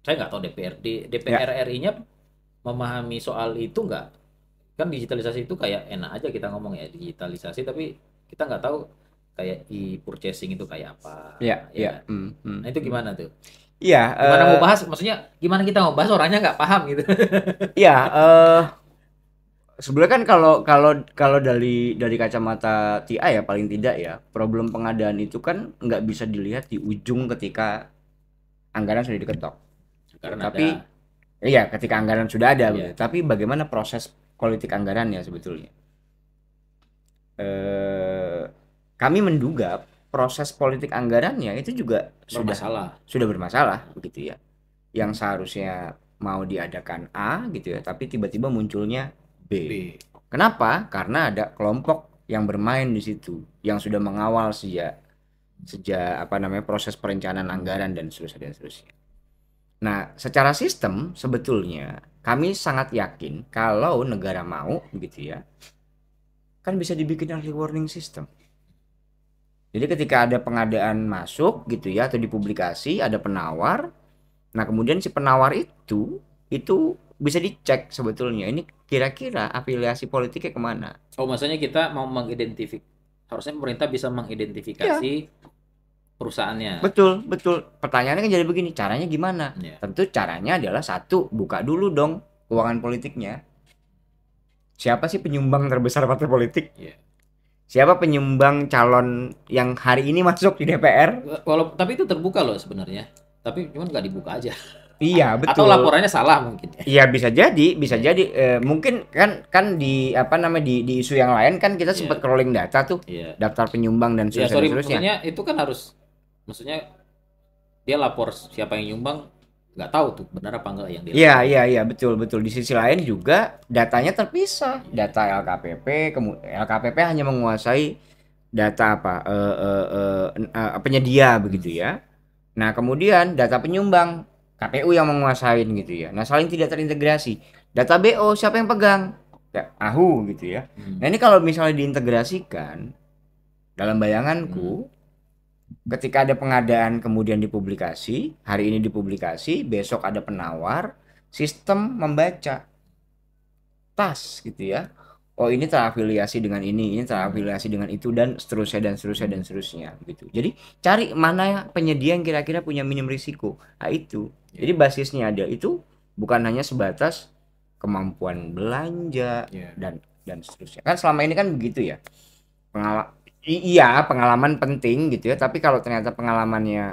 saya nggak tahu DPR Ya, RI-nya memahami soal itu nggak? Kan digitalisasi itu kayak enak aja kita ngomong ya digitalisasi, tapi kita nggak tahu kayak e-purchasing itu kayak apa, ya, ya ya. kan? Hmm, hmm, Nah itu hmm. gimana tuh? Iya, Gimana mau bahas? Maksudnya gimana kita mau bahas orangnya nggak paham gitu? iya, sebenarnya kan kalau kalau kalau dari kacamata TI ya paling tidak ya, problem pengadaan itu kan nggak bisa dilihat di ujung ketika anggaran sudah diketok. Gitu. Sekarang Tapi ada, iya, ketika anggaran sudah ada begitu. ya. Tapi bagaimana proses politik anggarannya sebetulnya? Eh, Kami menduga proses politik anggarannya itu juga Bermasalah. sudah bermasalah begitu ya. Yang seharusnya mau diadakan A gitu ya, tapi tiba-tiba munculnya B. B. Kenapa? Karena ada kelompok yang bermain di situ, yang sudah mengawal sejak sejak apa namanya proses perencanaan anggaran dan seterusnya dan seterusnya. Nah, secara sistem sebetulnya kami sangat yakin kalau negara mau gitu ya, kan bisa dibikin early warning system. Jadi ketika ada pengadaan masuk gitu ya atau dipublikasi ada penawar, nah kemudian si penawar itu bisa dicek sebetulnya ini kira-kira afiliasi politiknya kemana. Oh, maksudnya kita mau harusnya pemerintah bisa Ya, mengidentifikasi perusahaannya. betul, betul. Pertanyaannya kan jadi begini, caranya gimana? Ya, Tentu caranya adalah satu, buka dulu dong keuangan politiknya. Siapa sih penyumbang terbesar partai politik? ya. Siapa penyumbang calon yang hari ini masuk di DPR? Tapi itu terbuka loh sebenarnya. Tapi cuman nggak dibuka aja. Iya, Atau betul. laporannya salah mungkin. Iya bisa jadi, bisa Iya, jadi. Mungkin kan kan di apa namanya di isu yang lain kan kita sempat iya, crawling data tuh, iya. daftar penyumbang dan Ya seterusnya dan sorry, seterusnya. maksudnya itu kan harus, maksudnya dia lapor siapa yang nyumbang, nggak tahu tuh benar apa enggak yang Iya, dilaporin. iya, iya, betul, betul. Di sisi lain juga datanya terpisah. Iya, Data LKPP, LKPP hanya menguasai data apa penyedia begitu hmm, ya. Nah, kemudian data penyumbang KPU yang menguasain gitu ya. Nah, saling tidak terintegrasi. Data BO siapa yang pegang? Ya, AHU gitu ya. hmm, Nah, ini kalau misalnya diintegrasikan dalam hmm, bayanganku ketika ada pengadaan kemudian dipublikasi, hari ini dipublikasi, besok ada penawar, sistem membaca tas gitu ya. Oh ini terafiliasi dengan ini hmm, terafiliasi dengan itu dan seterusnya dan seterusnya dan hmm. seterusnya gitu. Jadi cari mana penyedia yang kira-kira punya minim risiko. Nah itu. Jadi Ya, basisnya ada itu bukan hanya sebatas kemampuan belanja ya, dan seterusnya. Kan selama ini kan begitu ya. Iya, pengalaman penting gitu ya, tapi kalau ternyata pengalamannya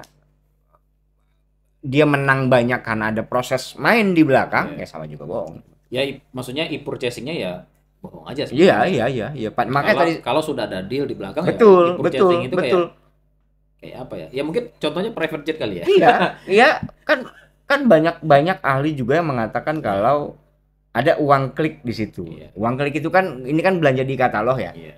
dia menang banyak karena ada proses main di belakang, ya. ya sama juga bohong. Ya, maksudnya e-purchasing-nya ya bohong aja Iya, sebenarnya. iya, iya, iya. Makanya Kalau tadi kalau sudah ada deal di belakang ya betul, e-purchasing betul, itu kayak betul. kayak apa ya? Ya mungkin contohnya private jet kali ya. Iya, iya, kan kan banyak ahli juga yang mengatakan Iya, kalau ada uang klik di situ. iya, Uang klik itu kan ini kan belanja di katalog ya. iya.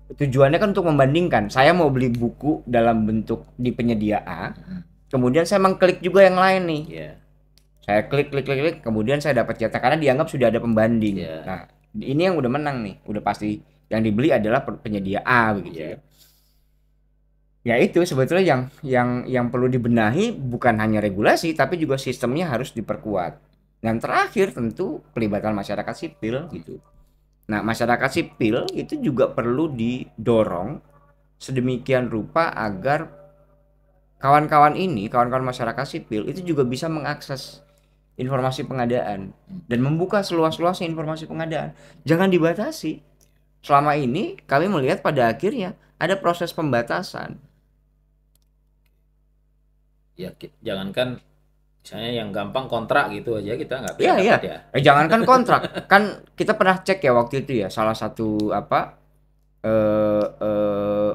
Tujuannya kan untuk membandingkan. Saya mau beli buku dalam bentuk di penyedia A, Mhm. kemudian saya mengklik juga yang lain nih. Iya, Saya klik klik klik klik, kemudian saya dapat jatah karena dianggap sudah ada pembanding. iya, Nah, ini yang udah menang nih, udah pasti yang dibeli adalah penyedia A begitu ya. iya. Ya itu sebetulnya yang perlu dibenahi bukan hanya regulasi tapi juga sistemnya harus diperkuat. Dan terakhir tentu pelibatan masyarakat sipil gitu. Nah, masyarakat sipil itu juga perlu didorong sedemikian rupa agar kawan-kawan masyarakat sipil itu juga bisa mengakses informasi pengadaan dan membuka seluas-luasnya informasi pengadaan. Jangan dibatasi. Selama ini kami melihat pada akhirnya ada proses pembatasan. Ya, jangankan misalnya yang gampang kontrak gitu aja kita nggak bisa Iya, iya. dapat ya. Jangankan kontrak. Kan kita pernah cek ya waktu itu ya salah satu apa eh eh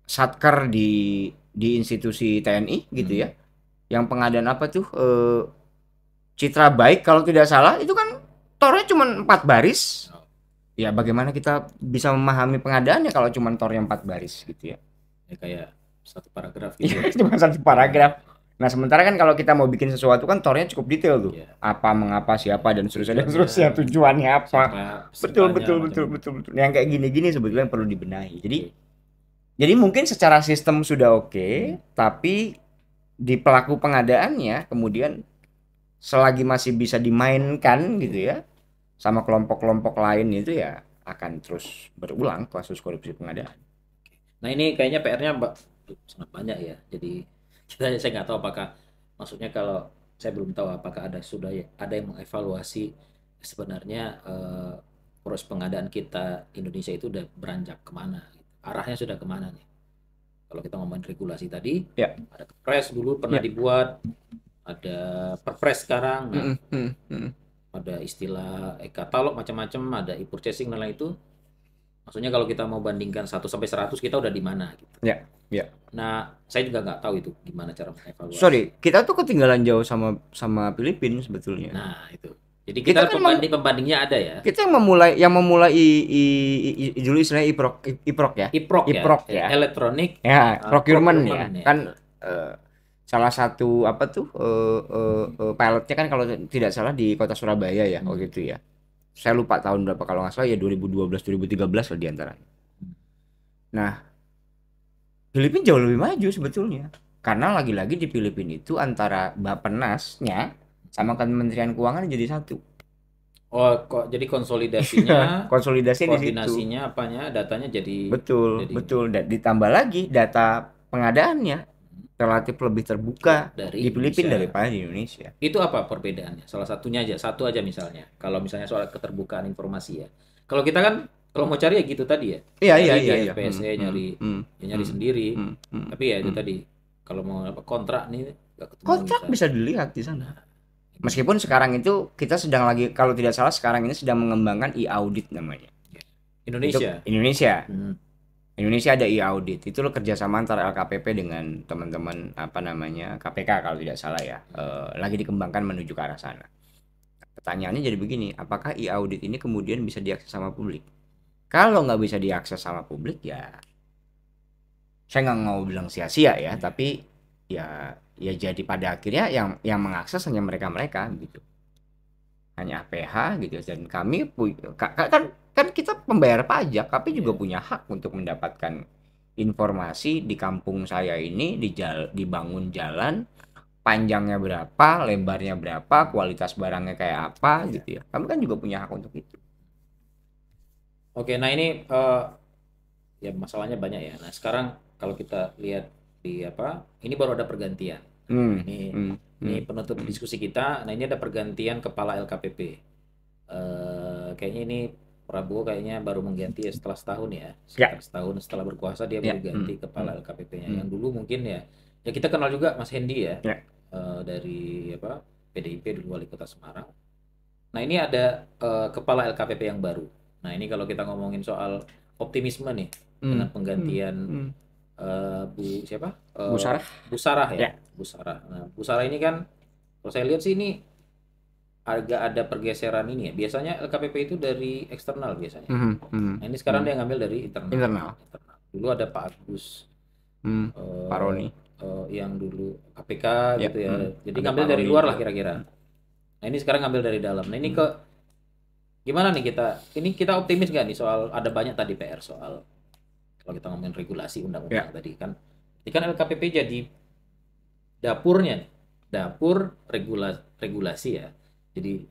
satker di institusi TNI gitu Hmm. ya. Yang pengadaan apa tuh Citra Baik kalau tidak salah itu kan tornya cuma 4 baris. Oh, Ya bagaimana kita bisa memahami pengadaannya kalau cuma tornya 4 baris gitu ya. ya kayak satu paragraf gitu ya. Iya, cuma satu Ya, paragraf. Nah, sementara kan kalau kita mau bikin sesuatu kan tornya cukup detail tuh. ya, Apa, mengapa, ya. siapa dan seterusnya dan Tujuannya, seterusnya. Tujuannya apa? siapa Betul, pesertanya betul, betul, macam-macam. betul, betul. Yang kayak gini-gini sebetulnya perlu dibenahi. Jadi Oke. mungkin secara sistem sudah Hmm. oke, tapi di pelaku pengadaannya kemudian selagi masih bisa dimainkan gitu Ya. ya sama kelompok-kelompok lain itu ya akan terus berulang kasus korupsi pengadaan. Nah ini kayaknya PR-nya sangat banyak ya. Jadi saya nggak tahu apakah, maksudnya kalau saya belum tahu apakah ada yang mengevaluasi sebenarnya proses pengadaan kita Indonesia itu udah beranjak kemana, gitu. Arahnya sudah kemana nih? Kalau kita ngomongin regulasi tadi, Ya. ada Kepres dulu pernah Ya. dibuat, ada Perpres sekarang. Nah, Mm, mm, mm. ada istilah e-katalog macam-macam, ada e-purchasing dan lain itu. Maksudnya kalau kita mau bandingkan 1 sampai 100 kita udah di mana gitu. Ya, ya. Nah, saya juga nggak tahu itu gimana cara mengevaluasi. Sorry, kita tuh ketinggalan jauh sama sama Filipina sebetulnya. Nah, itu. Jadi kita Kita kan pembandingnya ada ya. kita yang memulai dulu istilahnya IPROK ya. IPROK ya, IPROK ya. Electronic Ya, procurement ya. Procurement ya. Kan salah satu apa tuh pilotnya kan kalau tidak salah di kota Surabaya ya Hmm. waktu itu ya. Saya lupa tahun berapa kalau nggak salah ya 2012 2013 lah di antara. Nah, Filipina jauh lebih maju sebetulnya. Karena lagi-lagi di Filipina itu antara Bappenasnya sama Kementerian Keuangan jadi satu. Oh, kok jadi konsolidasinya, Konsolidasi di situ. koordinasinya, apanya, datanya Betul, jadi betul. Dan ditambah lagi data pengadaannya relatif lebih terbuka dari di Filipina Indonesia. daripada di Indonesia. Itu apa perbedaannya? Salah satunya aja, satu aja misalnya. Kalau misalnya soal keterbukaan informasi ya. Kalau kita kan kalau mau cari ya gitu tadi ya. Iya, iya, Nyari di iya, iya. FPSE, nyari ya nyari Hmm, sendiri. Tapi ya itu hmm. tadi kalau mau apa kontrak nih nggak ketemu Kontrak kita. bisa dilihat di sana. Nah, gimana Meskipun tuh? sekarang itu kita sedang lagi, kalau tidak salah sekarang ini sedang mengembangkan e-audit namanya. Ya. Untuk Indonesia. Indonesia. Hmm. Indonesia ada e-audit. Itu loh kerjasama antara LKPP dengan teman-teman apa namanya KPK kalau tidak salah ya. Lagi dikembangkan menuju ke arah sana. Pertanyaannya jadi begini, apakah e-audit ini kemudian bisa diakses sama publik? Kalau nggak bisa diakses sama publik ya, saya nggak mau bilang sia-sia ya, tapi ya ya jadi pada akhirnya yang mengakses hanya mereka-mereka gitu. Hanya APH gitu, dan kami kan kita pembayar pajak, tapi juga Ya. punya hak untuk mendapatkan informasi di kampung saya ini dibangun jalan panjangnya berapa, lebarnya berapa, kualitas barangnya kayak apa Ya. gitu ya. Kami kan juga punya hak untuk itu. Oke, nah ini ya masalahnya banyak ya. Nah, sekarang kalau kita lihat di apa? Ini baru ada pergantian. Hmm, Ini hmm, ini hmm, penutup hmm. diskusi kita. Nah, ini ada pergantian kepala LKPP. Kayaknya ini Prabowo kayaknya baru mengganti ya setelah setahun ya. Ya, Sekitar setahun setelah berkuasa dia ya, baru ganti kepala LKPP-nya. hmm, Yang dulu mungkin ya ya kita kenal juga Mas Hendi ya, ya, dari apa? PDIP dulu wali kota Semarang. Nah, ini ada kepala LKPP yang baru. Nah, ini kalau kita ngomongin soal optimisme nih hmm, dengan hmm, penggantian hmm. Bu siapa? Bu Sarah, Bu Sarah ya, ya, Bu Sarah. Nah, Bu Sarah ini kan kalau saya lihat sih ini agak ada pergeseran ini ya. Biasanya LKPP itu dari eksternal biasanya. hmm, hmm, Nah, ini sekarang hmm. dia ngambil dari internal. Internal, Internal. Dulu ada Pak Agus Pak eh, Roni, yang dulu KPK ya, gitu ya. Jadi ada ngambil Pak dari Roni luar lah juga. kira-kira. Nah, ini sekarang ngambil dari dalam. Nah, ini Hmm. ke gimana nih kita? Ini kita optimis nggak nih soal ada banyak tadi PR soal kalau kita ngomongin regulasi undang-undang Ya, tadi kan. Ini kan LKPP jadi dapurnya nih. Dapur regulasi ya. Jadi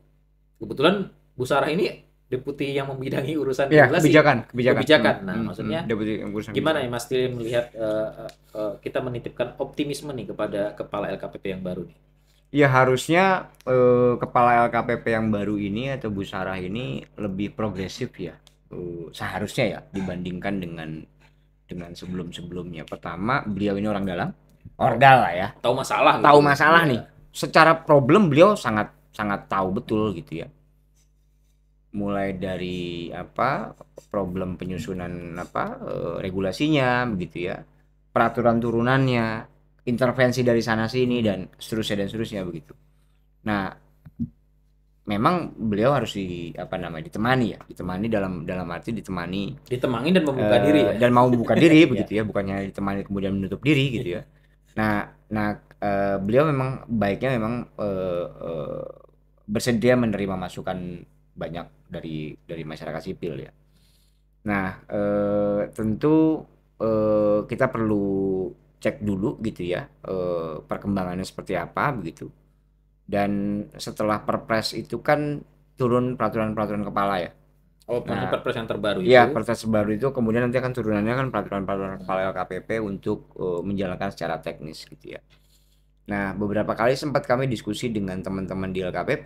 kebetulan Bu Sarah ini deputi yang membidangi urusan ya, regulasi. kebijakan. Kebijakan. Nah, maksudnya Deputi urusan gimana ya kebijakan. Mas Tili melihat kita menitipkan optimisme nih kepada kepala LKPP yang baru nih. Ya harusnya kepala LKPP yang baru ini atau Bu Sarah ini lebih progresif ya. Seharusnya ya dibandingkan dengan sebelum-sebelumnya. Pertama, beliau ini orang dalam, Oh, ordal lah ya. tahu masalah Tahu gitu. masalah nih. Iya. Secara problem beliau sangat sangat tahu betul gitu ya. Mulai dari apa problem penyusunan apa regulasinya begitu ya, peraturan turunannya, intervensi dari sana sini dan seterusnya begitu. Nah, memang beliau harus apa namanya ditemani ya, ditemani dalam arti ditemani Ditemangin dan membuka diri ya. dan mau membuka diri Iya. begitu ya, bukannya ditemani kemudian menutup diri gitu ya. Nah, nah beliau memang baiknya memang bersedia menerima masukan banyak dari masyarakat sipil ya. Nah, tentu kita perlu cek dulu gitu ya, perkembangannya seperti apa begitu. Dan setelah Perpres itu kan turun peraturan-peraturan kepala ya. Oh, maksud Nah, perpres yang terbaru iya itu. Perpres baru itu kemudian nanti akan turunannya kan peraturan-peraturan kepala LKPP untuk menjalankan secara teknis gitu ya. Nah, beberapa kali sempat kami diskusi dengan teman-teman di LKPP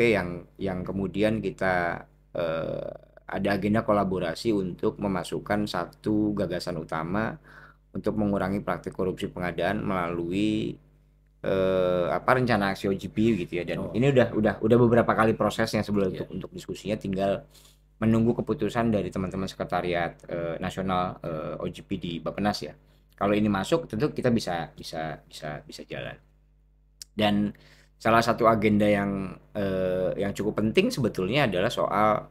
yang kemudian kita eh, ada agenda kolaborasi untuk memasukkan satu gagasan utama untuk mengurangi praktik korupsi pengadaan melalui apa rencana aksi OJP gitu ya. Dan Oh, ini udah beberapa kali prosesnya sebelum iya. untuk diskusinya, tinggal menunggu keputusan dari teman-teman sekretariat nasional OJP di Bappenas ya. Kalau ini masuk tentu kita bisa jalan. Dan salah satu agenda yang cukup penting sebetulnya adalah soal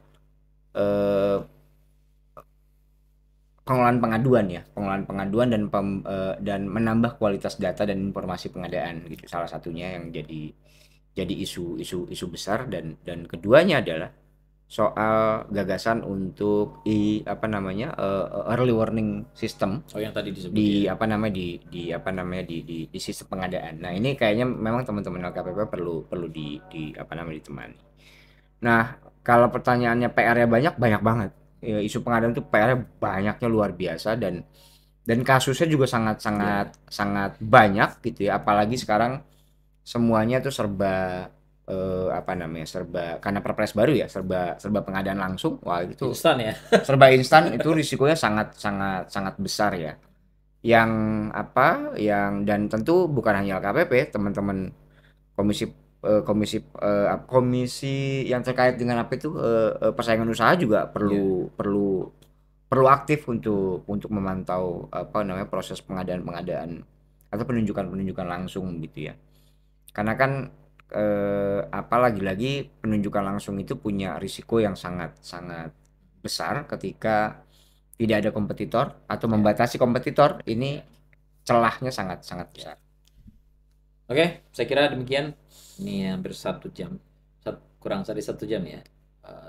eh, pengelolaan pengaduan dan menambah kualitas data dan informasi pengadaan gitu. Salah satunya yang jadi isu besar dan keduanya adalah soal gagasan untuk apa namanya, early warning system Oh, yang tadi disebut ya. di apa namanya di apa namanya di sistem pengadaan. Nah, ini kayaknya memang teman-teman LKPP perlu perlu di apa namanya ditemani. Nah, kalau pertanyaannya PR-nya banyak, banyak banget. Ya, isu pengadaan itu PR-nya banyaknya luar biasa, dan kasusnya juga sangat Ya, sangat sangat banyak gitu ya. Apalagi sekarang semuanya tuh serba apa namanya, serba karena perpres baru ya, serba serba pengadaan langsung. Wah, itu instan ya. serba instan, itu risikonya sangat sangat sangat besar ya. Yang apa, yang dan tentu bukan hanya LKPP, teman-teman komisi komisi yang terkait dengan apa itu, persaingan usaha juga Ya. perlu perlu perlu aktif untuk memantau apa namanya, proses pengadaan-pengadaan atau penunjukan-penunjukan langsung gitu ya. Karena kan apa, lagi-lagi penunjukan langsung itu punya risiko yang sangat sangat besar ketika tidak ada kompetitor atau Ya. membatasi kompetitor, ini celahnya sangat sangat besar. Oke, saya kira demikian. Ini hampir 1 jam, kurang dari 1 jam ya.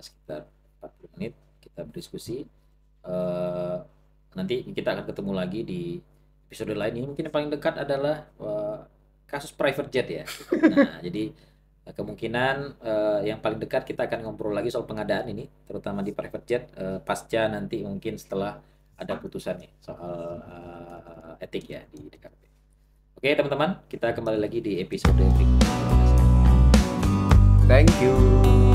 Sekitar 40 menit kita berdiskusi. Eh, Nanti kita akan ketemu lagi di episode lain. Ini mungkin yang paling dekat adalah kasus private jet ya. Nah, jadi kemungkinan yang paling dekat kita akan ngobrol lagi soal pengadaan ini, terutama di private jet pasca nanti mungkin setelah ada putusan nih soal etik ya di DKP. Oke teman-teman, kita kembali lagi di episode berikutnya. Thank you.